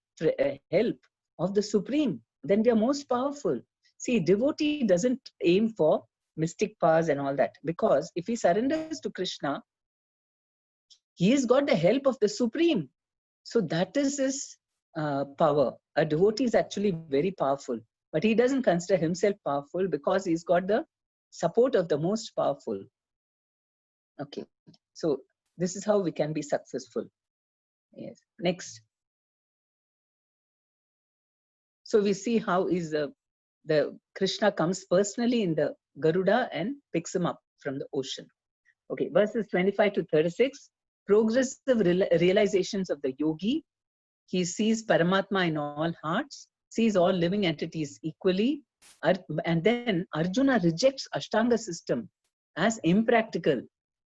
help of the Supreme, then we are most powerful. See, devotee doesn't aim for mystic powers and all that, because if he surrenders to Krishna, he's got the help of the Supreme. So that is his power. A devotee is actually very powerful, but he doesn't consider himself powerful because he's got the support of the most powerful. Okay, so this is how we can be successful. Yes, next. So we see how is the Krishna comes personally in the Garuda and picks him up from the ocean. Okay, verses 25 to 36. Progressive realizations of the yogi. He sees Paramatma in all hearts, sees all living entities equally, and then Arjuna rejects Ashtanga system as impractical.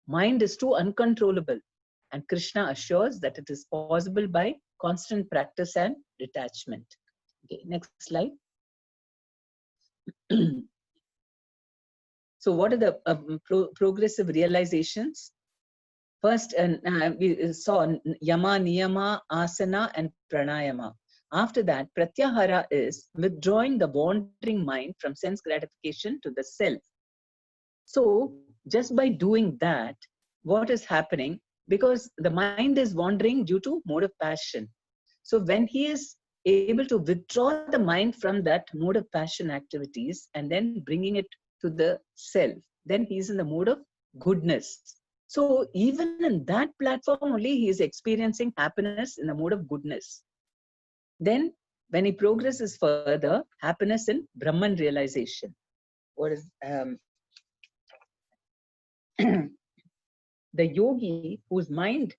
Mind is too uncontrollable, and Krishna assures that it is possible by constant practice and detachment. Okay, next slide. So what are the progressive realizations? First, we saw Yama, Niyama, Asana, and Pranayama. After that, Pratyahara is withdrawing the wandering mind from sense gratification to the self. So just by doing that, what is happening? Because the mind is wandering due to mode of passion. So when he is able to withdraw the mind from that mode of passion activities and then bringing it to the self, then he is in the mode of goodness. So even in that platform only, he is experiencing happiness in the mode of goodness. Then when he progresses further, happiness in Brahman realization. What is the yogi whose mind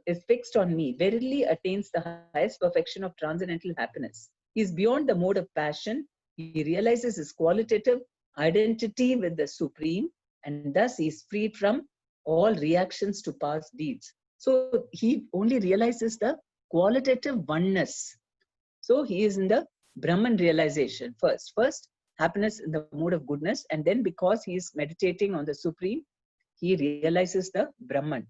is fixed on me verily attains the highest perfection of transcendental happiness. He is beyond the mode of passion. He realizes his qualitative identity with the Supreme, and thus he is freed from all reactions to past deeds. So he only realizes the qualitative oneness. So he is in the Brahman realization first. First, happiness in the mode of goodness, and then because he is meditating on the Supreme, he realizes the Brahman.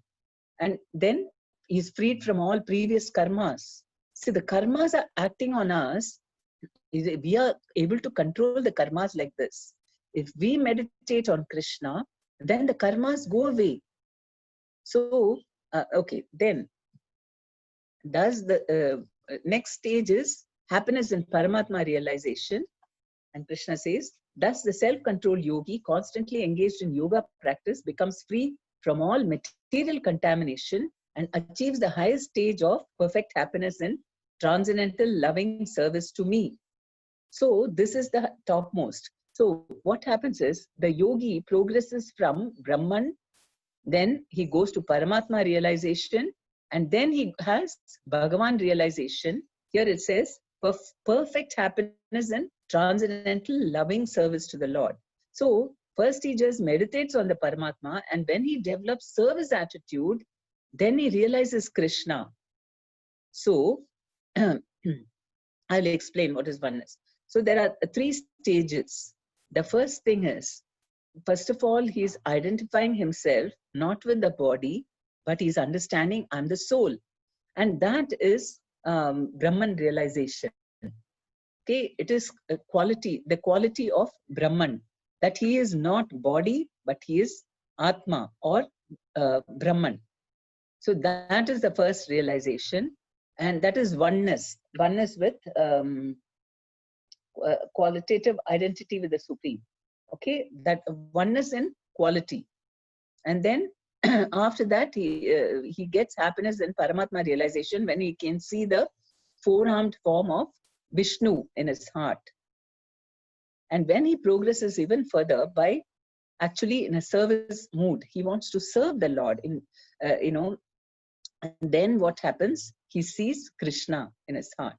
And then he is freed from all previous karmas. See, the karmas are acting on us. We are able to control the karmas like this. If we meditate on Krishna, then the karmas go away. So, okay, then does the next stage is happiness in Paramatma realization. And Krishna says, thus the self-controlled yogi constantly engaged in yoga practice becomes free from all material contamination and achieves the highest stage of perfect happiness in transcendental loving service to me. So this is the topmost. So what happens is the yogi progresses from Brahman, then he goes to Paramatma realization, and then he has Bhagavan realization. Here it says perfect happiness in transcendental loving service to the Lord. So first he just meditates on the Paramatma, and when he develops service attitude, then he realizes Krishna. So I'll explain what is oneness. So there are three stages. The first thing is, first of all, he's identifying himself not with the body, but he's understanding I'm the soul. And that is Brahman realization. Okay, it is a quality, the quality of Brahman, that he is not body, but he is Atma or Brahman. So that is the first realization. And that is oneness, oneness with qualitative identity with the Supreme. Okay, that oneness in quality. And then after that, he gets happiness in Paramatma realization when he can see the four-armed form of Vishnu in his heart. And when he progresses even further by actually in a service mood, he wants to serve the Lord in, and then what happens? He sees Krishna in his heart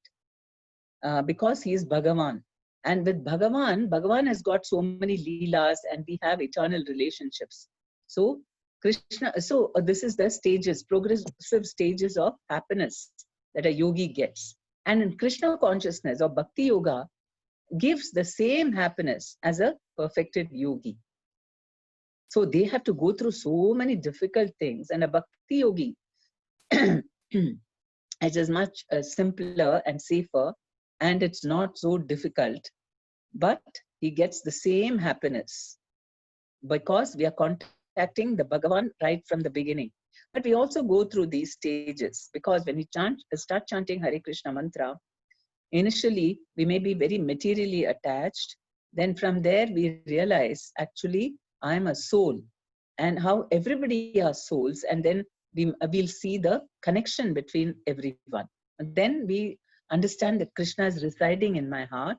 because he is Bhagavan. And with Bhagavan, Bhagavan has got so many leelas and we have eternal relationships. So Krishna, so this is the stages, progressive stages of happiness that a yogi gets. And in Krishna consciousness or Bhakti Yoga gives the same happiness as a perfected yogi. So they have to go through so many difficult things, and a Bhakti yogi it is much simpler and safer, and it's not so difficult, but he gets the same happiness because we are contacting the Bhagavan right from the beginning. But we also go through these stages because when we start chanting Hare Krishna mantra, initially we may be very materially attached. Then from there we realize actually I'm a soul, and how everybody are souls, and then we'll see the connection between everyone. And then we understand that Krishna is residing in my heart,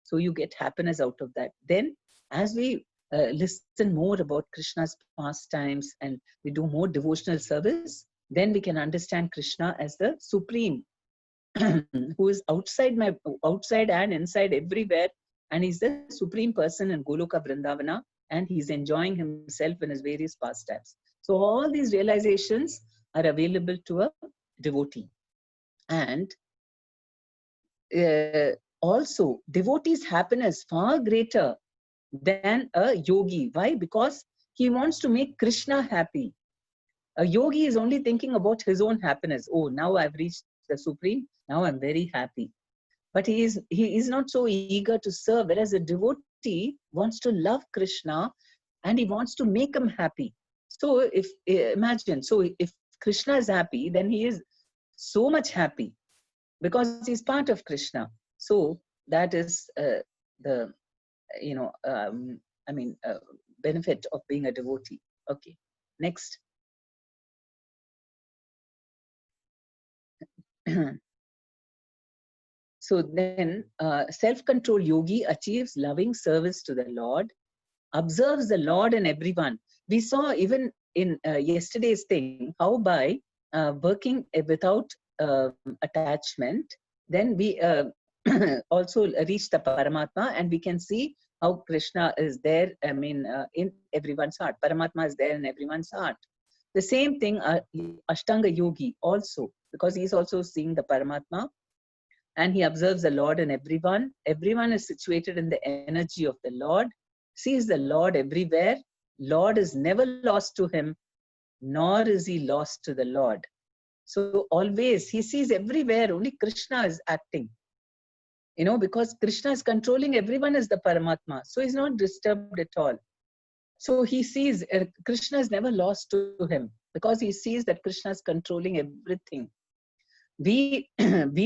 so you get happiness out of that. Then as we listen more about Krishna's pastimes and we do more devotional service, then we can understand Krishna as the Supreme who is outside and inside everywhere, and he's the Supreme Person in Goloka Vrindavana, and he's enjoying himself in his various pastimes. So all these realizations are available to a devotee. And also, devotee's happiness far greater than a yogi. Why? Because he wants to make Krishna happy. A yogi is only thinking about his own happiness. Oh, now I've reached the Supreme, now I'm very happy. But he is not so eager to serve, whereas a devotee wants to love Krishna and he wants to make him happy. So if imagine, so if Krishna is happy, then he is so much happy because he's part of Krishna. So that is the benefit of being a devotee. Okay, next. So then self-control yogi achieves loving service to the Lord, observes the Lord in everyone. We saw even in yesterday's thing how by working without attachment, then we also reach the Paramatma, and we can see how Krishna is there, in everyone's heart. Paramatma is there in everyone's heart. The same thing Ashtanga yogi also, because he is also seeing the Paramatma, and he observes the Lord in everyone. Everyone is situated in the energy of the Lord, sees the Lord everywhere. Lord is never lost to him, nor is he lost to the Lord. So always he sees everywhere, only Krishna is acting. Because Krishna is controlling everyone as the Paramatma. So he's not disturbed at all. So he sees Krishna is never lost to him because he sees that Krishna is controlling everything. We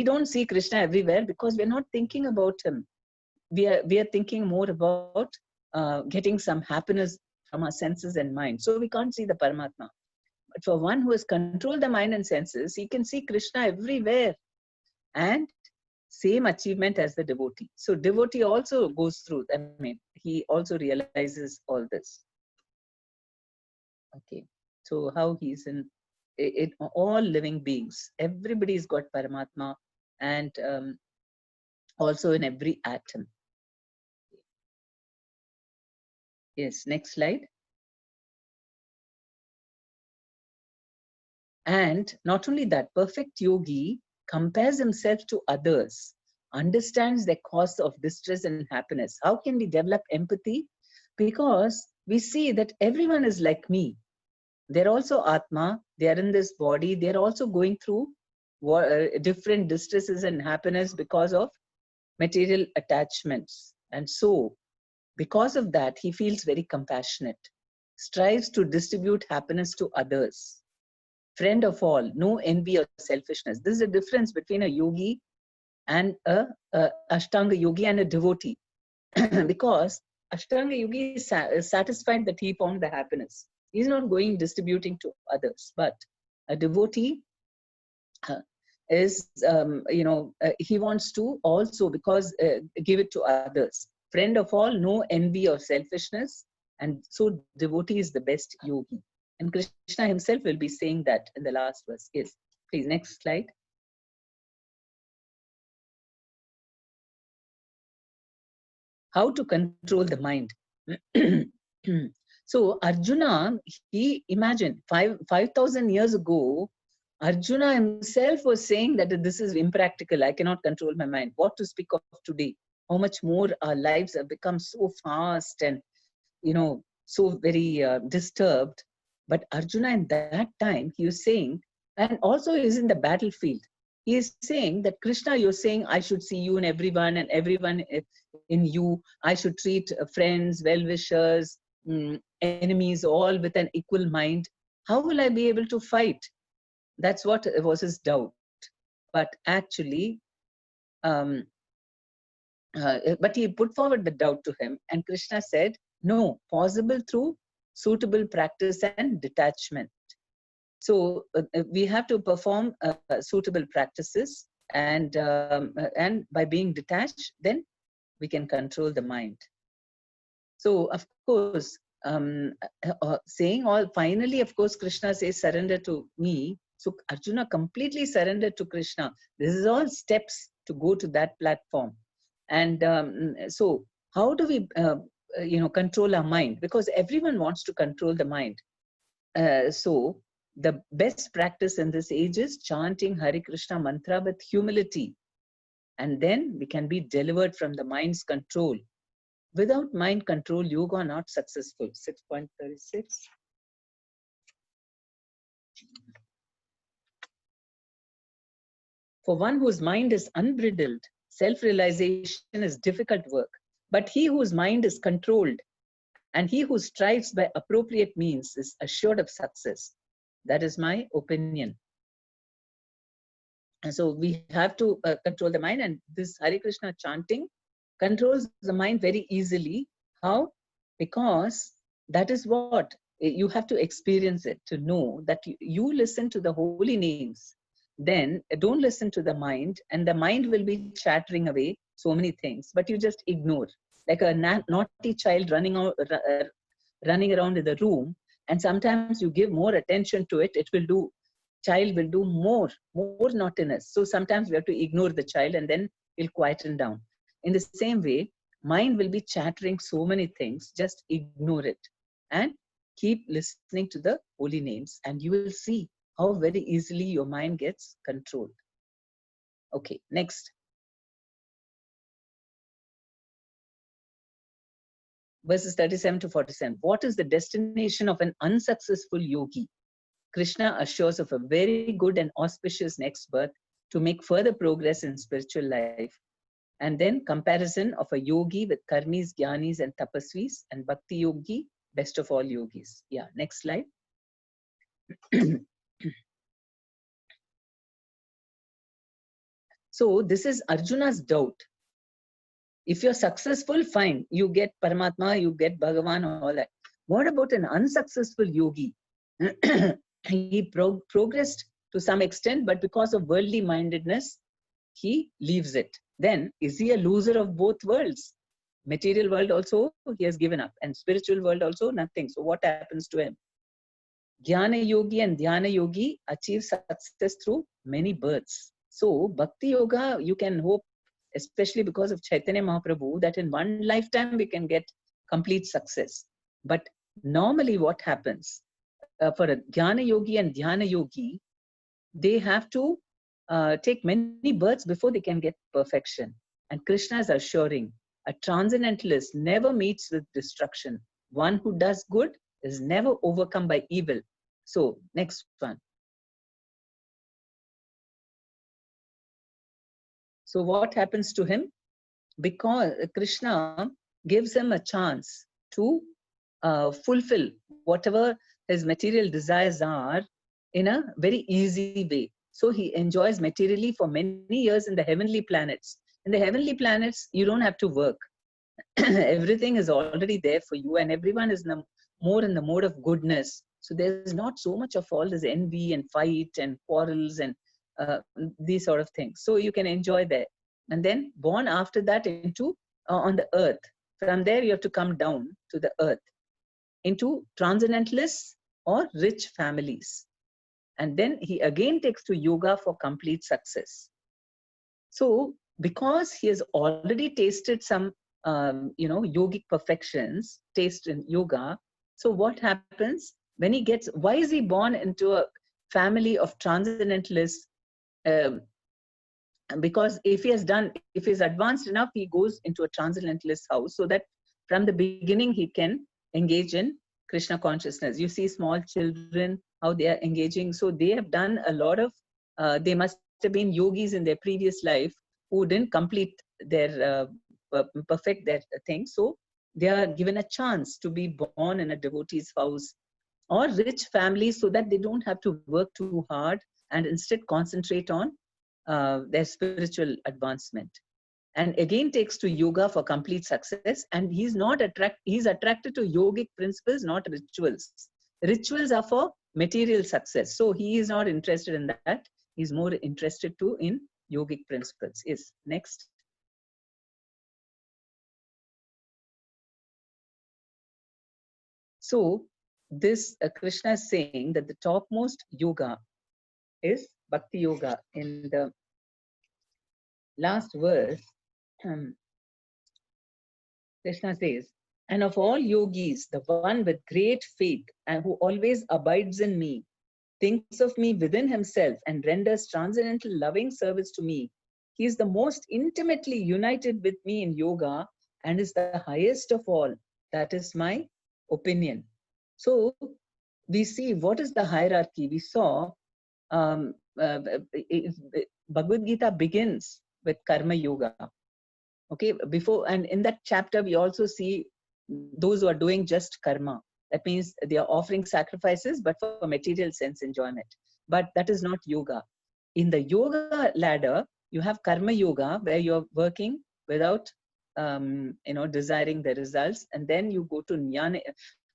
don't see Krishna everywhere because we're not thinking about him. We are thinking more about getting some happiness from our senses and mind. So we can't see the Paramatma. But for one who has controlled the mind and senses, he can see Krishna everywhere. And same achievement as the devotee. So devotee also goes through, he also realizes all this. Okay. So how he's in all living beings, everybody's got Paramatma, and also in every atom. Yes, next slide. And not only that, perfect yogi compares himself to others, understands the cause of distress and happiness. How can we develop empathy? Because we see that everyone is like me. They're also Atma, they are in this body, they're also going through different distresses and happiness because of material attachments. And so, because of that, he feels very compassionate, strives to distribute happiness to others. Friend of all, no envy or selfishness. This is a difference between a yogi and a Ashtanga yogi and a devotee. Because Ashtanga yogi is satisfied that he found the happiness. He's not going distributing to others, but a devotee is, he wants to also, because give it to others. Friend of all, no envy or selfishness. And so devotee is the best yogi. And Krishna himself will be saying that in the last verse. Yes, please, next slide. How to control the mind. So Arjuna, he imagined 5,000 years ago, Arjuna himself was saying that this is impractical. I cannot control my mind. What to speak of today? How much more our lives have become so fast and, so very disturbed. But Arjuna in that time, he was saying, and also is in the battlefield. He is saying that Krishna, you're saying I should see you in everyone and everyone in you. I should treat friends, well-wishers, enemies, all with an equal mind. How will I be able to fight? That's what was his doubt. But actually, but he put forward the doubt to him, and Krishna said, no, possible through suitable practice and detachment. So we have to perform suitable practices, and by being detached, then we can control the mind. So of course, saying all, finally, of course, Krishna says, surrender to me. So Arjuna completely surrendered to Krishna. This is all steps to go to that platform. And so how do we, control our mind? Because everyone wants to control the mind. So the best practice in this age is chanting Hare Krishna mantra with humility. And then we can be delivered from the mind's control. Without mind control, yoga not successful. 6.36. For one whose mind is unbridled, self-realization is difficult work. But he whose mind is controlled and he who strives by appropriate means is assured of success. That is my opinion. And so we have to control the mind, and this Hare Krishna chanting controls the mind very easily. How? Because that is what you have to experience it to know that you listen to the holy names. Then don't listen to the mind, and the mind will be chattering away so many things, but you just ignore. Like a naughty child running around in the room, and sometimes you give more attention to it, child will do more naughtiness. So sometimes we have to ignore the child, and then he'll quieten down. In the same way, mind will be chattering so many things, just ignore it and keep listening to the holy names, and you will see how very easily your mind gets controlled. Okay, next. Verses 37 to 47. What is the destination of an unsuccessful yogi? Krishna assures of a very good and auspicious next birth to make further progress in spiritual life. And then comparison of a yogi with karmis, jnanis, and tapasvis, and bhakti yogi, best of all yogis. Yeah, next slide. So this is Arjuna's doubt. If you're successful, fine, you get Paramatma, you get Bhagavan, all that. What about an unsuccessful yogi? He progressed to some extent, but because of worldly mindedness, he leaves it. Then is he a loser of both worlds? Material world also he has given up, and spiritual world also nothing. So what happens to him? Jnana yogi and dhyana yogi achieve success through many births. So bhakti yoga, you can hope, especially because of Chaitanya Mahaprabhu, that in one lifetime we can get complete success. But normally what happens for a Jnana Yogi and Dhyana Yogi, they have to take many births before they can get perfection. And Krishna is assuring a transcendentalist never meets with destruction. One who does good is never overcome by evil. So, next one. So, what happens to him? Because Krishna gives him a chance to fulfill whatever his material desires are in a very easy way. So he enjoys materially for many years in the heavenly planets. In the heavenly planets, you don't have to work. Everything is already there for you, and everyone is more in the mode of goodness. So there's not so much of all this envy and fight and quarrels and these sort of things. So you can enjoy there. And then born after that into on the earth. From there, you have to come down to the earth into transcendentalists or rich families. And then he again takes to yoga for complete success. So because he has already tasted some yogic perfections, taste in yoga, so what happens when he gets, why is he born into a family of transcendentalists? um, because if he's advanced enough, he goes into a transcendentalist house, so that from the beginning he can engage in Krishna consciousness. You see small children, how they are engaging. So they have done a lot of, they must have been yogis in their previous life who didn't complete their, perfect their thing. So they are given a chance to be born in a devotee's house or rich families, so that they don't have to work too hard and instead concentrate on their spiritual advancement. And again takes to yoga for complete success. And he's attracted to yogic principles, not rituals. Rituals are for material success, so he is not interested in that. He's more interested to in yogic principles. Yes, next. So this Krishna is saying that the topmost yoga is bhakti yoga. In the last verse, Krishna says, and of all yogis, the one with great faith and who always abides in me, thinks of me within himself and renders transcendental loving service to me. He is the most intimately united with me in yoga and is the highest of all. That is my opinion. So we see what is the hierarchy. We saw Bhagavad Gita begins with karma yoga. Okay, before, and in that chapter we also see those who are doing just karma. That means they are offering sacrifices but for material sense enjoyment. But that is not yoga. In the yoga ladder, you have karma yoga where you're working without desiring the results. And then you go to jnana.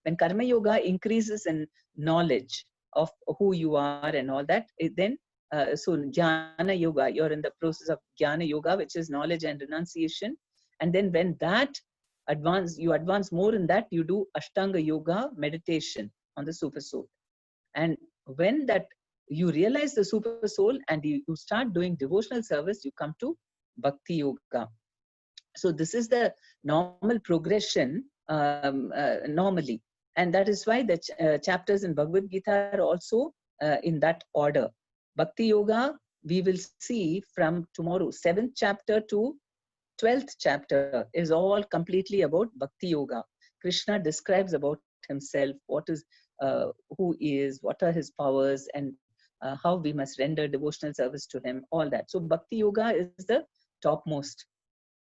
When karma yoga increases in knowledge of who you are and all that, then so jnana yoga, you're in the process of jnana yoga, which is knowledge and renunciation. And then when that you advance more in that, you do ashtanga yoga meditation on the super soul. And when that you realize the super soul and you start doing devotional service, you come to bhakti yoga. So this is the normal progression, normally. And that is why the chapters in Bhagavad Gita are also in that order. Bhakti yoga, we will see from tomorrow, 7th chapter to 12th chapter is all completely about Bhakti yoga. Krishna describes about himself, who he is, what are his powers, and how we must render devotional service to him, all that. So Bhakti yoga is the topmost.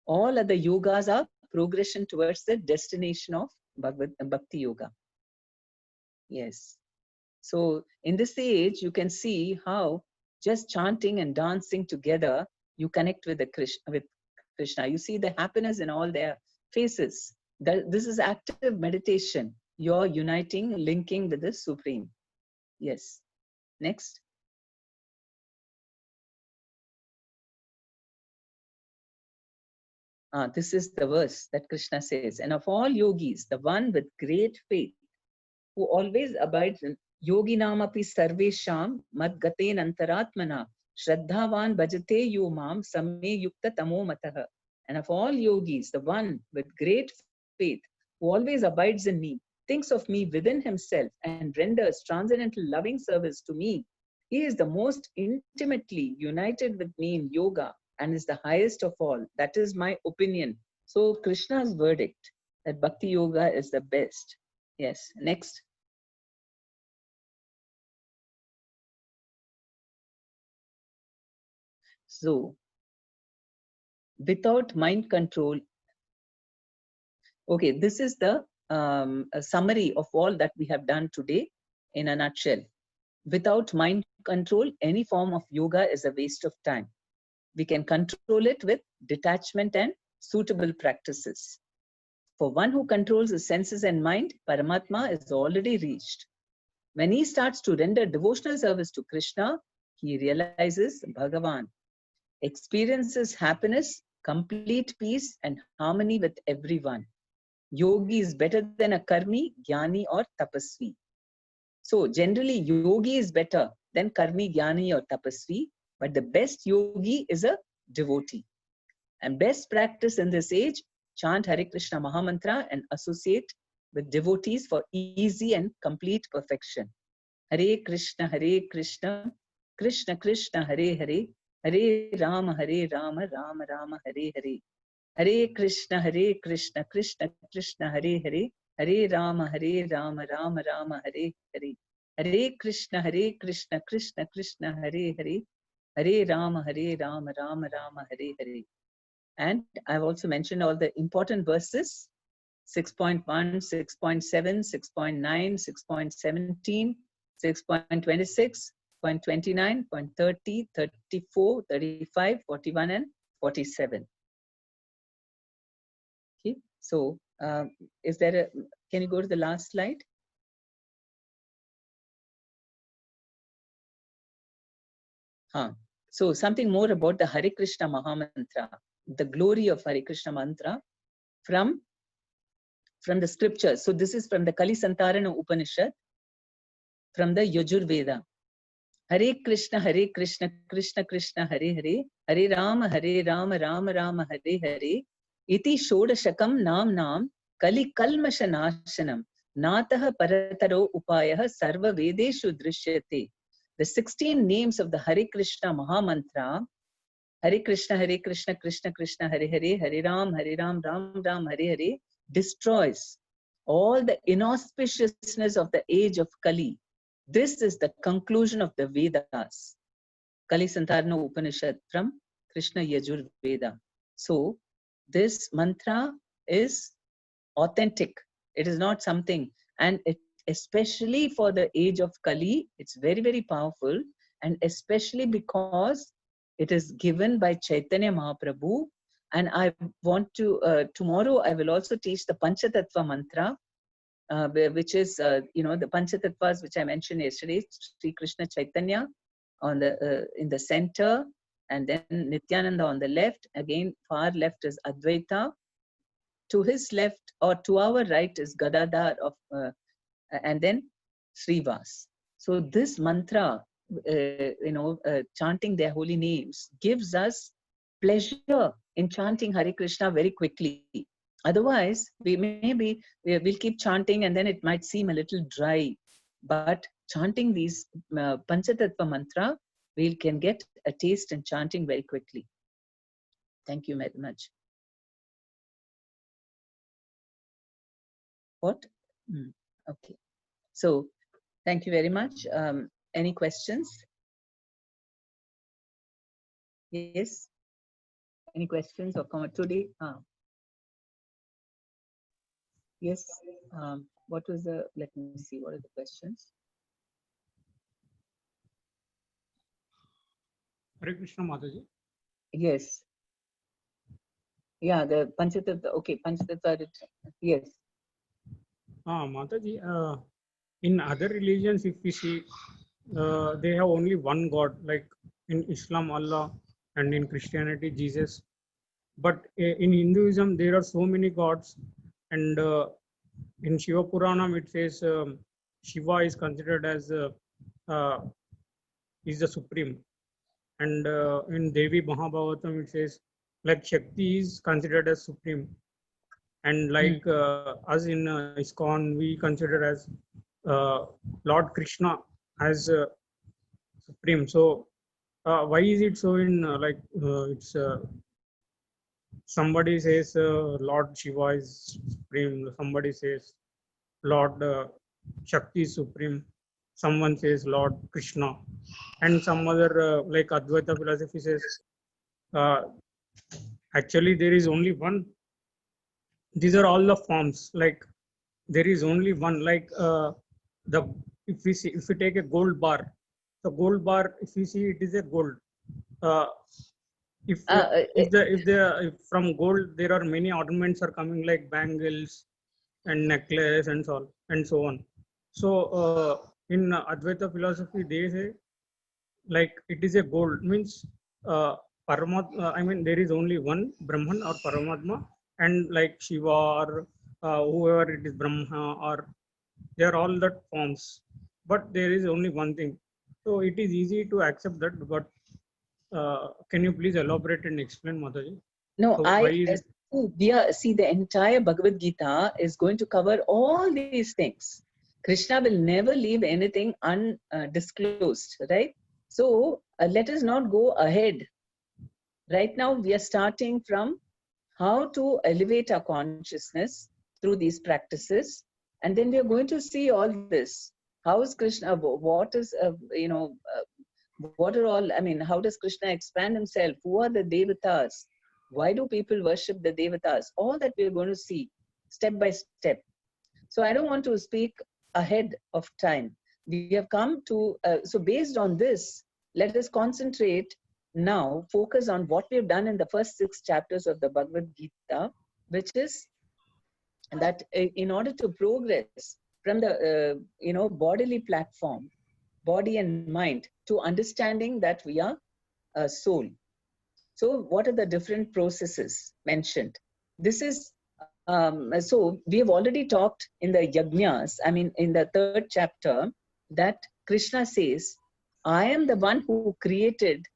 All other yogas are progression towards the destination of Bhakti yoga. Yes. So in this age, you can see how just chanting and dancing together, you connect with Krishna. You see the happiness in all their faces. This is active meditation. You're uniting, linking with the Supreme. Yes. Next. This is the verse that Krishna says, and of all yogis, the one with great faith, who always abides in yoginamapi sarvesham madgaten antaratmana shraddhavan bhajate yo mam same yukta tamo matah. And of all yogis, the one with great faith, who always abides in me. thinks of me within himself and renders transcendental loving service to me, he is the most intimately united with me in yoga and is the highest of all. That is my opinion. So Krishna's verdict that Bhakti Yoga is the best. Yes, next. So, without mind control, okay, this is the a summary of all that we have done today in a nutshell. Without mind control, any form of yoga is a waste of time. We can control it with detachment and suitable practices. For one who controls his senses and mind, Paramatma is already reached. When he starts to render devotional service to Krishna, he realizes Bhagavan, experiences happiness, complete peace, and harmony with everyone. Yogi is better than a karmi, jnani, or tapasvi. So generally, yogi is better than karmi, jnani, or tapasvi, but the best yogi is a devotee. And best practice in this age, chant Hare Krishna Mahamantra and associate with devotees for easy and complete perfection. Hare Krishna, Krishna Krishna, Hare Hare, Hare Rama, Rama Rama, Hare Hare. Hare Krishna, Krishna Krishna, Hare Hare, Hare Rama, Rama Rama, Hare Hare. Hare Krishna, Krishna Krishna, Hare Hare, Hare Rama, Rama Rama, Hare Hare. And I've also mentioned all the important verses, 6.1, 6.7, 6.9, 6.17, 6.26, 0.29, 0.30, 34, 35, 41, and 47. Okay, so is there a, can you go to the last slide? So something more about the Hare Krishna Mahamantra, the glory of Hare Krishna Mantra from the scriptures. So this is from the Kali Santarana Upanishad, from the Yajur Veda. Hare Krishna, Krishna Krishna, Hare Hare, Hare Rama, Rama Rama, Hare Hare, iti shodashakam nam Kali Kalmasha Nashanam, Natah Parataro Upayah Sarva Vedeshu Drishyate. The 16 names of the Hare Krishna Mahamantra, Hare Krishna, Krishna Krishna, Hare Hare, Hare Ram, Ram Ram, Hare Hare, destroys all the inauspiciousness of the age of Kali. This is the conclusion of the Vedas. Kali Santarana Upanishad from Krishna Yajur Veda. So this mantra is authentic. It is not something, and it, especially for the age of Kali, it's very, very powerful, and especially because it is given by Chaitanya Mahaprabhu. And I want to, tomorrow I will also teach the Panchatattva mantra, which is, the Panchatattvas which I mentioned yesterday, Sri Krishna Chaitanya on the in the center, and then Nityananda on the left. Again, far left is Advaita. To his left or to our right is Gadadhar and then Srivas. So this mantra, chanting their holy names gives us pleasure in chanting Hare Krishna very quickly. Otherwise, we'll keep chanting and then it might seem a little dry. But chanting these Panchatattva mantra, we can get a taste in chanting very quickly. Thank you very much. What? Okay. So, thank you very much. Any questions? Yes. Any questions or comment today? Yes. What was the? Let me see. What are the questions? Hare Krishna Mataji. Yes. Yeah, the Panchatattva. Okay, Panchatattva. Yes. Mataji, in other religions, if we see, they have only one God, like in Islam, Allah, and in Christianity, Jesus. But in Hinduism, there are so many gods, and in Shiva Puranam, it says Shiva is considered as is the supreme, and in Devi Mahabhavatam, it says like Shakti is considered as supreme. And like us in ISKCON, we consider as Lord Krishna as supreme. So why is it so in it's somebody says Lord Shiva is supreme, somebody says Lord Shakti is supreme, someone says Lord Krishna, and some other like Advaita philosophy says uh, actually there is only one. These are all the forms. Like there is only one. Like the if we take a gold bar, the gold bar, if you see, it is a gold. Uh, if from gold there are many ornaments are coming like bangles and necklace and so on. So in Advaita philosophy they say like it is a gold means Paramatma. I mean there is only one Brahman or Paramatma, and like Shiva or whoever it is Brahma, or they are all that forms, but there is only one thing. So it is easy to accept that, but can you please elaborate and explain, Mataji? No, So why is it? see, the entire Bhagavad Gita is going to cover all these things. Krishna will never leave anything undisclosed, right? So let us not go ahead. Right now, we are starting from how to elevate our consciousness through these practices, and then we are going to see all this. How is Krishna? What is what are all? I mean, how does Krishna expand himself? Who are the devatas? Why do people worship the devatas? All that we are going to see step by step. So I don't want to speak ahead of time. We have come to, so based on this, let us concentrate now, focus on what we have done in the first 6 chapters of the Bhagavad Gita, which is that in order to progress from the, bodily platform, body and mind, to understanding that we are a soul. So what are the different processes mentioned? This is, so we have already talked in the Yajnas, I mean, in the 3rd chapter, that Krishna says, I am the one who created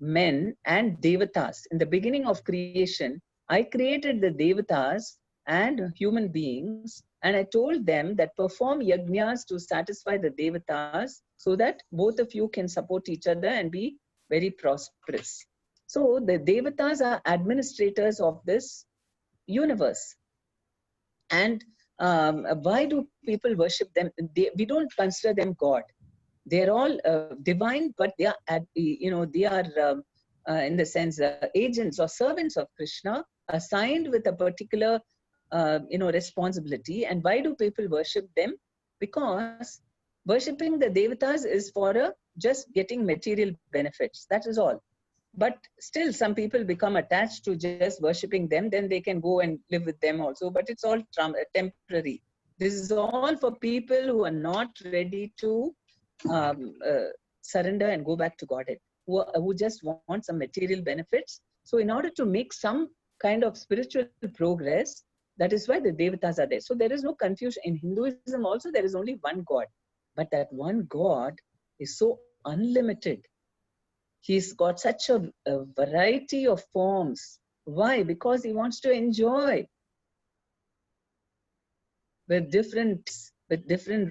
men and devatas. In the beginning of creation, I created the devatas and human beings, and I told them that perform yajnas to satisfy the devatas so that both of you can support each other and be very prosperous. So the devatas are administrators of this universe. And why do people worship them? We don't consider them God. They're all divine, but they are, they are in the sense agents or servants of Krishna, assigned with a particular, responsibility. And why do people worship them? Because worshipping the devatas is for just getting material benefits. That is all. But still, some people become attached to just worshipping them. Then they can go and live with them also. But it's all temporary. This is all for people who are not ready to surrender and go back to Godhead, who just want some material benefits. So in order to make some kind of spiritual progress, that is why the devatas are there. So there is no confusion. In Hinduism also, there is only one God. But that one God is so unlimited. He's got such a variety of forms. Why? Because he wants to enjoy with different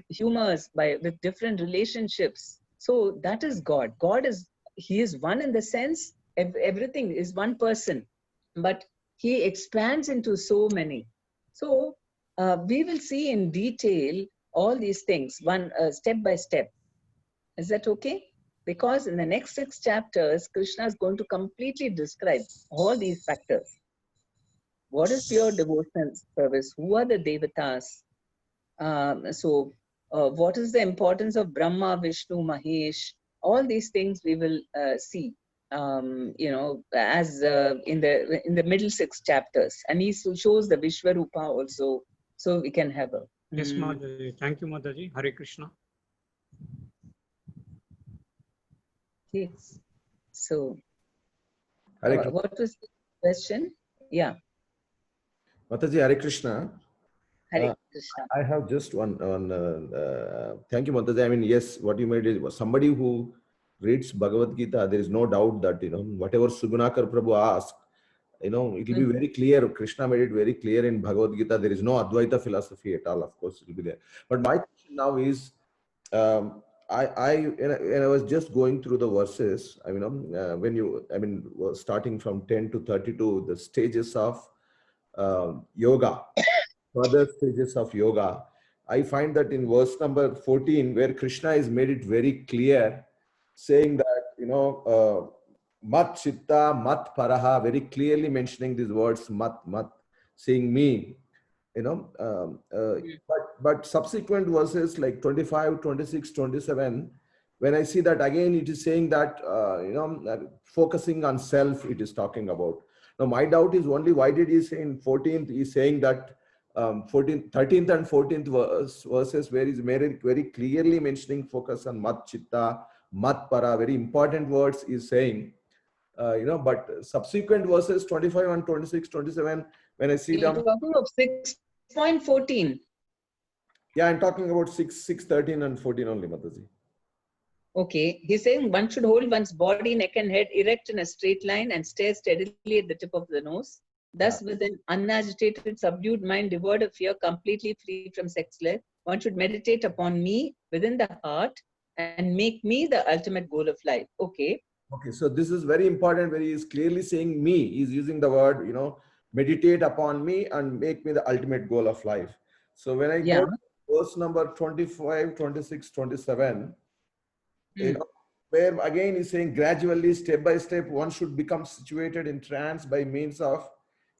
humors, with different relationships. So that is God. God is, he is one in the sense, everything is one person, but he expands into so many. So we will see in detail all these things, one step by step. Is that okay? Because in the next 6 chapters, Krishna is going to completely describe all these factors. What is pure devotional service? Who are the devatas? What is the importance of Brahma, Vishnu, Mahesh? All these things we will see, as in the middle 6 chapters. And he shows the Vishwarupa also, so we can have a. Yes, Mataji. Thank you, Mataji. Hare Krishna. Yes. So, Hare what was the question? Yeah. Mataji, Hare Krishna. Hare Krishna. I have just one. Thank you, Mataji. I mean, yes, what you made is somebody who reads Bhagavad Gita. There is no doubt that whatever Sugunakar Prabhu asked, you know, it will be very clear. Krishna made it very clear in Bhagavad Gita. There is no Advaita philosophy at all. Of course, it will be there. But my question now is, I was just going through the verses. I mean, when you, I mean, starting from 10 to 32, the stages of yoga, further stages of yoga. I find that in verse number 14, where Krishna is made it very clear, saying that, you know, mat chitta, mat paraha, very clearly mentioning these words, mat, saying me, you know, but subsequent verses like 25, 26, 27, when I see that again, it is saying that, you know, focusing on self, it is talking about. Now, my doubt is only why did he say in 14th, he's saying that 13th and 14th verses where he's made it very clearly mentioning focus on mat chitta, mat para, very important words is saying, you know, but subsequent verses 25 and 26, 27, when I see them. You're talking of 6.14. Yeah, I'm talking about 6, 13 and 14 only, Mataji. Okay, he's saying one should hold one's body, neck and head erect in a straight line and stare steadily at the tip of the nose. Thus, with an unagitated, subdued mind, devoid of fear, completely free from sex lust, one should meditate upon me within the heart and make me the ultimate goal of life. Okay. Okay, so this is very important where he is clearly saying me. He's using the word, you know, meditate upon me and make me the ultimate goal of life. So when I go to verse number 25, 26, 27, you know, where again he's saying gradually, step by step, one should become situated in trance by means of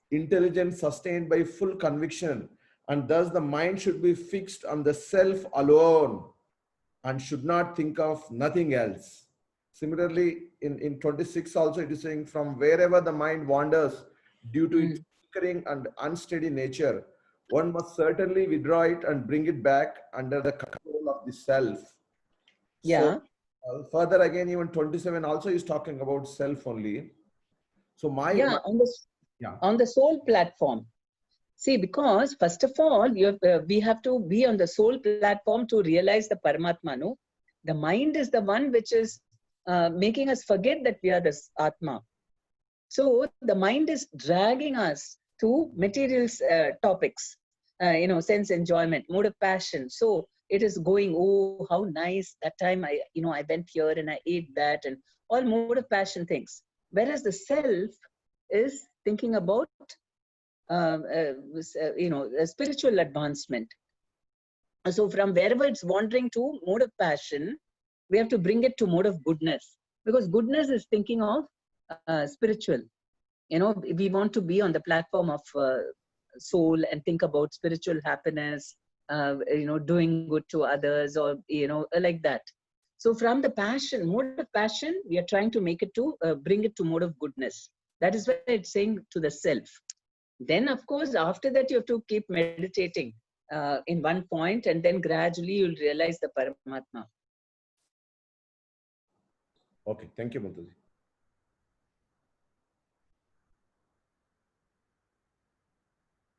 intelligence sustained by full conviction, and thus the mind should be fixed on the self alone and should not think of nothing else. Similarly, in 26 also it is saying from wherever the mind wanders due to its flickering and unsteady nature, one must certainly withdraw it and bring it back under the control of the self. Yeah. So, further again, even 27 also is talking about self only. So on the soul platform. See, because first of all, we have to be on the soul platform to realize the Paramatma. No, the mind is the one which is making us forget that we are the Atma. So the mind is dragging us to material topics, you know, sense enjoyment, mode of passion. So it is going, oh, how nice that time I went here and I ate that, and all mode of passion things. Whereas the self is thinking about spiritual advancement. So from wherever it's wandering to mode of passion, we have to bring it to mode of goodness, because goodness is thinking of spiritual. You know, we want to be on the platform of soul and think about spiritual happiness, you know, doing good to others, or, you know, like that. So from the passion, mode of passion, we are trying to make it to bring it to mode of goodness. That is why it's saying to the self. Then, of course, after that, you have to keep meditating in one point, and then gradually you'll realize the Paramatma. Okay, thank you, Mataji.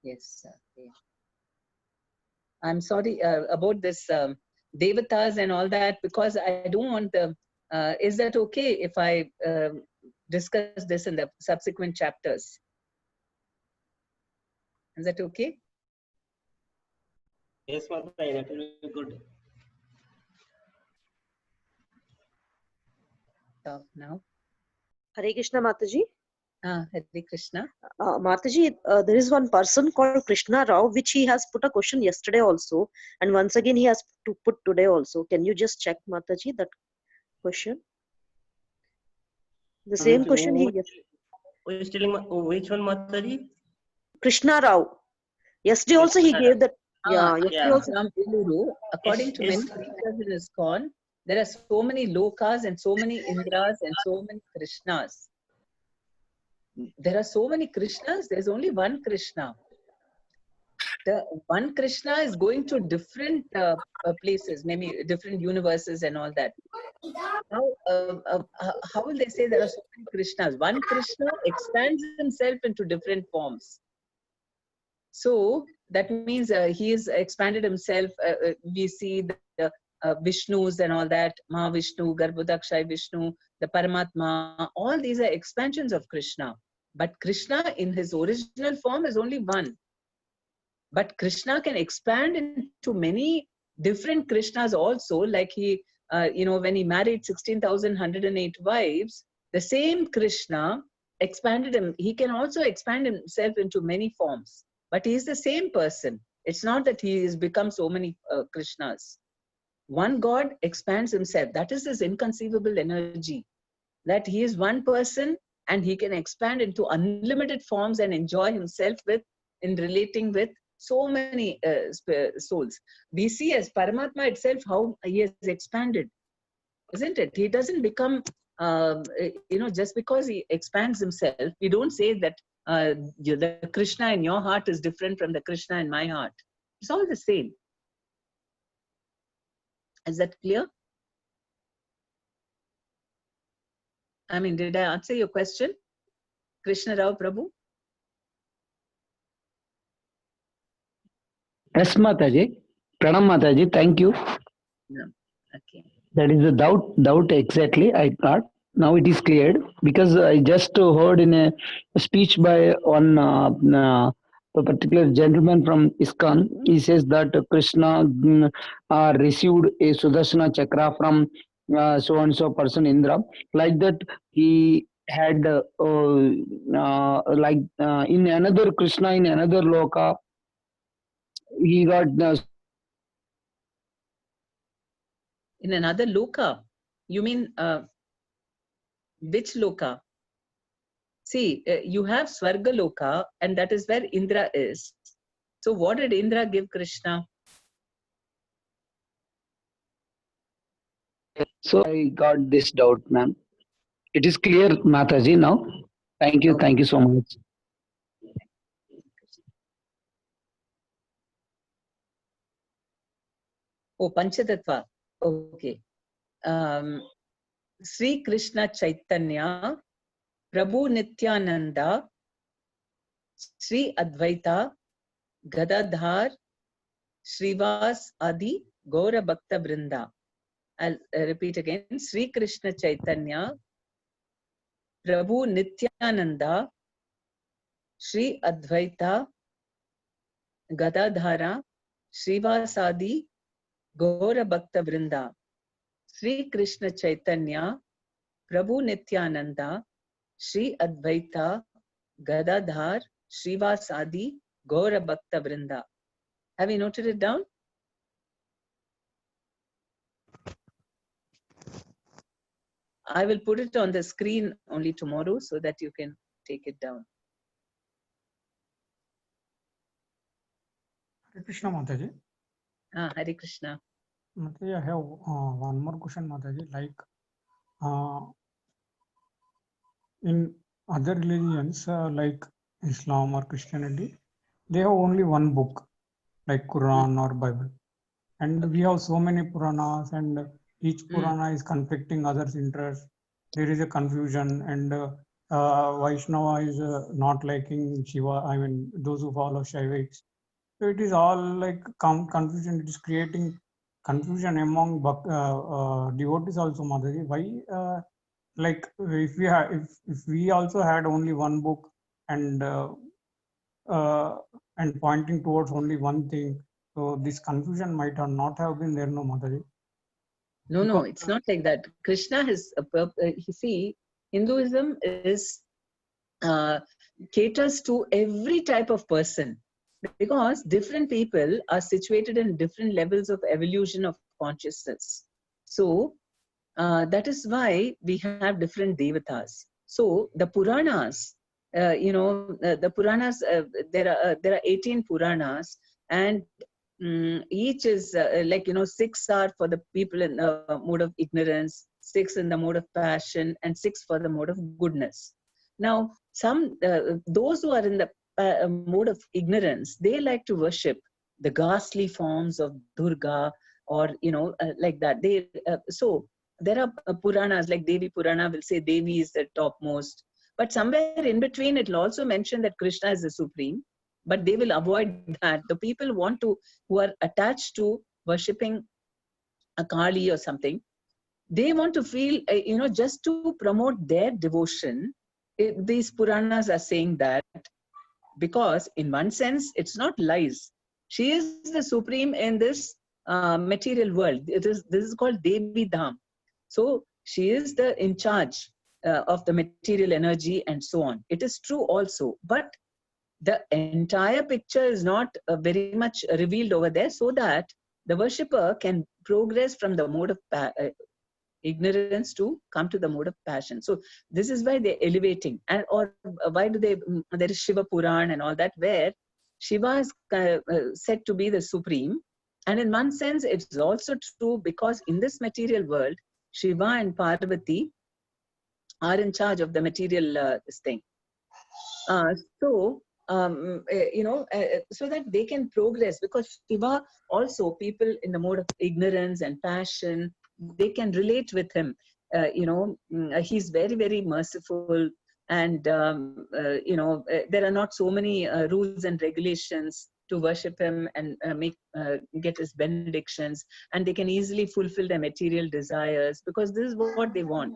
Yes, yeah. I'm sorry about this Devatas and all that, because I don't want the. Is that okay if I discuss this in the subsequent chapters? Is that okay? Yes, Mataji, that will be good. Stop now. Hare Krishna, Mataji. Hare Krishna. Mataji, there is one person called Krishna Rao, which he has put a question yesterday also, and once again he has to put today also. Can you just check, Mataji, that question? The same question he. Who is telling which one, Mataji? Krishna Rao. Yesterday also he gave that. Yeah, yesterday also. From Uluru, according to many teachers in ISKCON, there are so many Lokas and so many Indras and so many Krishnas. There are so many Krishnas, there's only one Krishna. The one Krishna is going to different places, maybe different universes and all that. How will they say there are so many Krishnas? One Krishna expands himself into different forms. So that means he has expanded himself. We see the Vishnus and all that, Mahavishnu, Garbhodakshai Vishnu, the Paramatma, all these are expansions of Krishna. But Krishna in his original form is only one. But Krishna can expand into many different Krishnas also, like he, when he married 16,108 wives, the same Krishna expanded him. He can also expand himself into many forms, but he is the same person. It's not that he has become so many Krishnas. One God expands himself. That is his inconceivable energy, that he is one person and he can expand into unlimited forms and enjoy himself in relating with so many souls. We see as Paramatma itself how he has expanded, isn't it? He doesn't become, just because he expands himself, we don't say that the Krishna in your heart is different from the Krishna in my heart. It's all the same. Is that clear? I mean, did I answer your question, Krishna Rao Prabhu? Yes, Mataji. Pranam Mataji, thank you. No. Okay. That is the doubt exactly I thought. Now it is cleared because I just heard in a speech by one a particular gentleman from ISKCON. He says that Krishna received a Sudarshana Chakra from so and so person Indra. Like that, he had in another Krishna in another loka, he got In another loka? You mean which loka? See, you have Swarga loka, and that is where Indra is. So what did Indra give Krishna? So I got this doubt, ma'am. It is clear, Mataji, now. Thank you. Okay. Thank you so much. Oh, Panchatattva. Okay. Sri Krishna Chaitanya, Prabhu Nityananda, Sri Advaita, Gadadhar, Srivas Adi, Gaura Bhakta Vrinda. I'll repeat again. Sri Krishna Chaitanya, Prabhu Nityananda, Sri Advaita, Gadadhara, Srivasadi, Gaura Bhakta Vrinda. Sri Krishna Chaitanya, Prabhu Nityananda, Sri Advaita, Gadadhar, Srivasadi, Gaura Bhakta Vrinda. Have you noted it down? I will put it on the screen only tomorrow so that you can take it down. Hare Krishna Mataji. Hare Krishna. Mataji, I have one more question, Mataji. Like in other religions, like Islam or Christianity, they have only one book, like Quran or Bible. And we have so many Puranas, and each Purana is conflicting others' interests. There is a confusion, and Vaishnava is not liking Shiva. I mean, those who follow Shaivics. So it is all like confusion. It is creating confusion among devotees also, Mataji. Why? Like if we also had only one book and pointing towards only one thing, so this confusion might or not have been there, no, Mataji. No, it's not like that. Krishna has you see, Hinduism is caters to every type of person, because different people are situated in different levels of evolution of consciousness. So that is why we have different devatas. So the Puranas, the Puranas, there are 18 Puranas, and each is 6 are for the people in the mode of ignorance, 6 in the mode of passion, and 6 for the mode of goodness. Now, those who are in the mode of ignorance, they like to worship the ghastly forms of Durga, or like that. So there are Puranas like Devi Purana will say Devi is the topmost, but somewhere in between it will also mention that Krishna is the supreme. But they will avoid that. The people who are attached to worshipping a Kali or something, they want to feel, just to promote their devotion, these Puranas are saying that because in one sense, it's not lies. She is the supreme in this material world. This is called Devi Dham. So she is the in charge of the material energy and so on. It is true also, but the entire picture is not very much revealed over there, so that the worshipper can progress from the mode of ignorance to come to the mode of passion. So this is why they're elevating. And or why do they, there is Shiva Puran and all that, where Shiva is said to be the supreme. And in one sense, it's also true because in this material world, Shiva and Parvati are in charge of the material this thing. So so that they can progress, because Shiva also, people in the mode of ignorance and passion, they can relate with him. He's very, very merciful, and there are not so many rules and regulations to worship him and get his benedictions, and they can easily fulfill their material desires because this is what they want.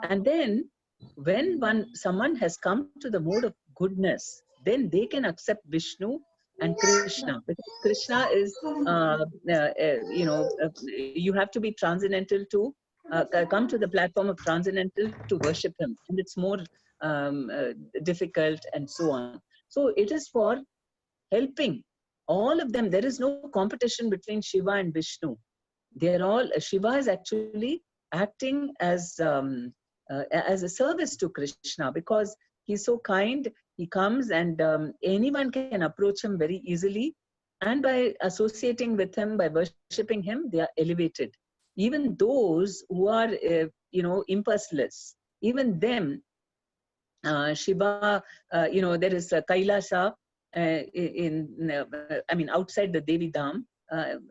And then when someone has come to the mode of goodness, then they can accept Vishnu and Krishna, because Krishna is you have to be transcendental to come to the platform of transcendental to worship him, and it's more difficult and so on. So it is for helping all of them. There is no competition between Shiva and Vishnu. They're all, Shiva is actually acting as a service to Krishna, because he's so kind. He comes and anyone can approach him very easily, and by associating with him, by worshipping him, they are elevated. Even those who are impulseless, even them, Shiva, there is Kailasa outside the Devi Dham,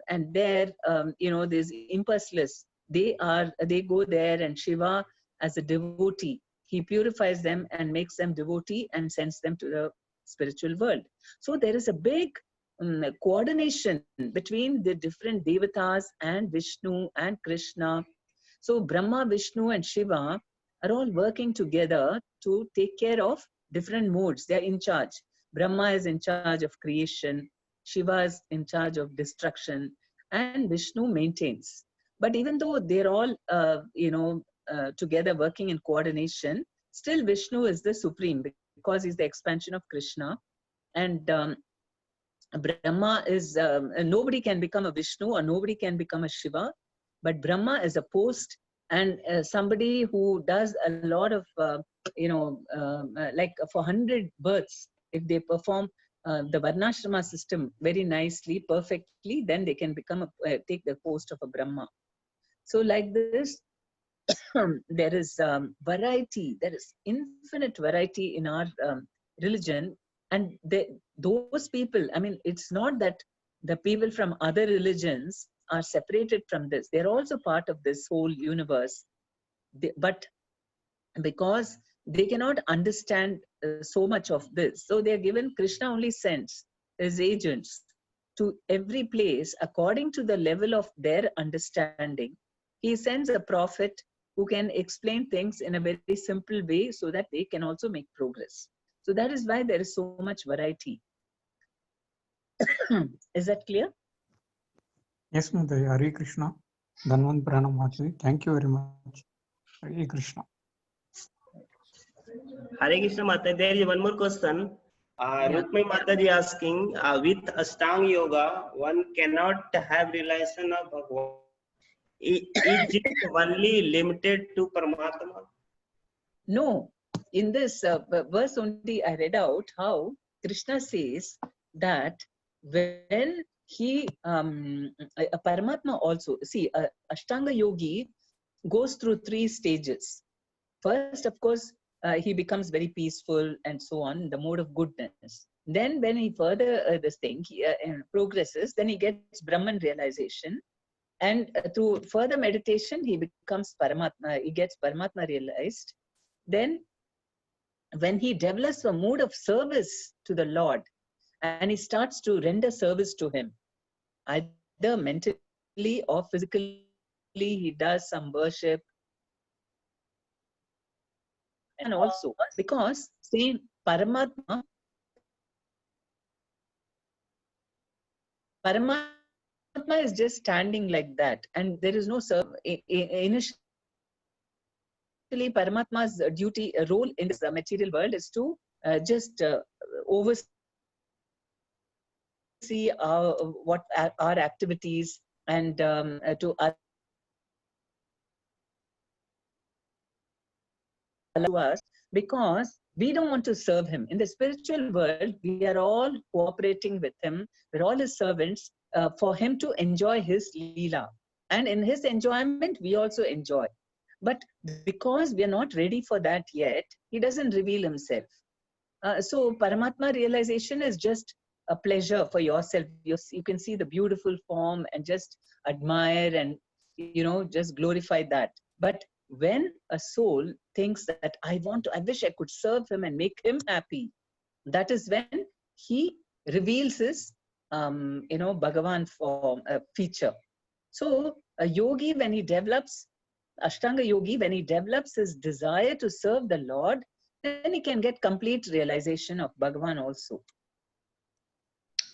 and there, there's impulseless. They go there, and Shiva, as a devotee, he purifies them and makes them devotee and sends them to the spiritual world. So there is a big coordination between the different devatas and Vishnu and Krishna. So Brahma, Vishnu and Shiva are all working together to take care of different modes. They are in charge. Brahma is in charge of creation, Shiva is in charge of destruction, and Vishnu maintains. But even though they're all together working in coordination, still Vishnu is the supreme, because he's the expansion of Krishna. And Brahma is, nobody can become a Vishnu or nobody can become a Shiva, but Brahma is a post, and somebody who does a lot of, like for 100 births, if they perform the Varnashrama system very nicely, perfectly, then they can become take the post of a Brahma. So like this, there is variety, there is infinite variety in our religion. And those people, it's not that the people from other religions are separated from this. They're also part of this whole universe. But because they cannot understand so much of this, so they're given, Krishna only sends his agents to every place according to the level of their understanding. He sends a prophet who can explain things in a very simple way so that they can also make progress. So that is why there is so much variety. Is that clear? Yes, Mataji. Hare Krishna. Dhanvan Pranam Mataji. Thank you very much. Hare Krishna. Hare Krishna Mataji. There is one more question. Rukmini Mataji asking, with Ashtanga Yoga, one cannot have relation of Bhagavan. Is it only limited to Paramatma? No. In this verse only, I read out how Krishna says that when he, Paramatma also, see, Ashtanga Yogi goes through 3 stages. First, of course, he becomes very peaceful and so on, the mode of goodness. Then when he further progresses, then he gets Brahman realization. And through further meditation, he becomes Paramatma, he gets Paramatma realized. Then when he develops a mood of service to the Lord, and he starts to render service to him, either mentally or physically, he does some worship and also because same Paramatma is just standing like that, and there is no initially Paramatma's duty role in this material world is to just oversee what our activities and to allow us, because we don't want to serve him. In the spiritual world, we are all cooperating with him. We're all his servants for him to enjoy his Leela. And in his enjoyment, we also enjoy. But because we are not ready for that yet, he doesn't reveal himself. So Paramatma realization is just a pleasure for yourself. You can see the beautiful form and just admire and, just glorify that. But when a soul thinks that I wish I could serve him and make him happy, that is when he reveals his, Bhagavan form feature. So a yogi, when he develops, Ashtanga yogi, when he develops his desire to serve the Lord, then he can get complete realization of Bhagavan also.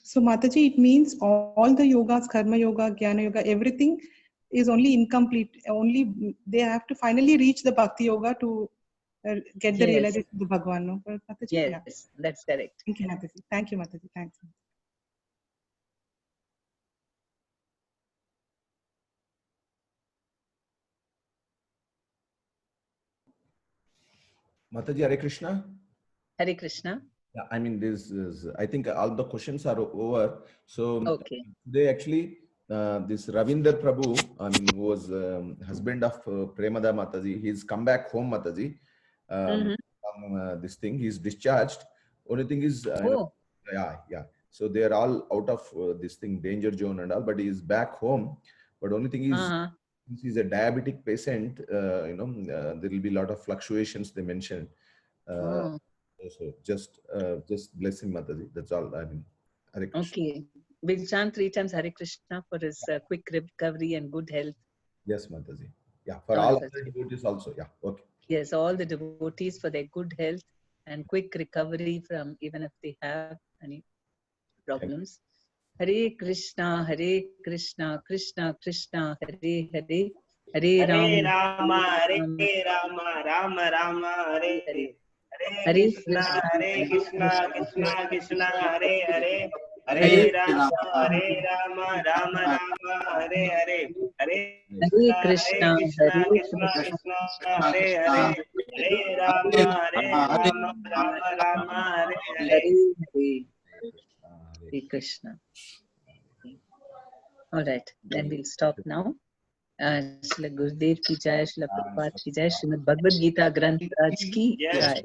So Mataji, it means all the yogas, karma yoga, jnana yoga, everything is only incomplete. Only they have to finally reach the bhakti yoga to get the realization of the Bhagavan. No? Mataji? Yes, that's correct. Thank you, Mataji. Thank you, Mataji. Thanks. Mataji, Hare Krishna. Hare Krishna. Yeah, I mean, this is, I think all the questions are over. So Okay. today actually, this Ravinder Prabhu, I mean, who was husband of Premada Mataji, he's come back home, Mataji. From this thing, he's discharged. Only thing is, yeah. So they are all out of this thing, danger zone and all, but he is back home. But only thing is, since he's a diabetic patient, there will be a lot of fluctuations, they mentioned. So just bless him, Mataji. That's all. I mean, Hare Krishna. Okay. We'll chant 3 times Hare Krishna for his quick recovery and good health. Yes, Mataji. Yeah, for all other devotees also. Yeah, okay. Yes, all the devotees for their good health and quick recovery from even if they have any problems. Hare Krishna, Krishna Krishna, Hare Hare, Hare Rama, Hare Rama, Rama Rama, Hare Hare. Hare Krishna, Krishna Krishna, Hare Hare. Hare Rama, Rama Rama, Hare Hare. Hare Krishna, Krishna, Hare Hare. Hare Rama, Rama Rama, Hare Hare. Hare Krishna. All right, then we'll stop now. Shri Gurudev ki jai, Shri Prabhupada ki jai, Srimad Bhagavad Gita Granth Raj ki jai.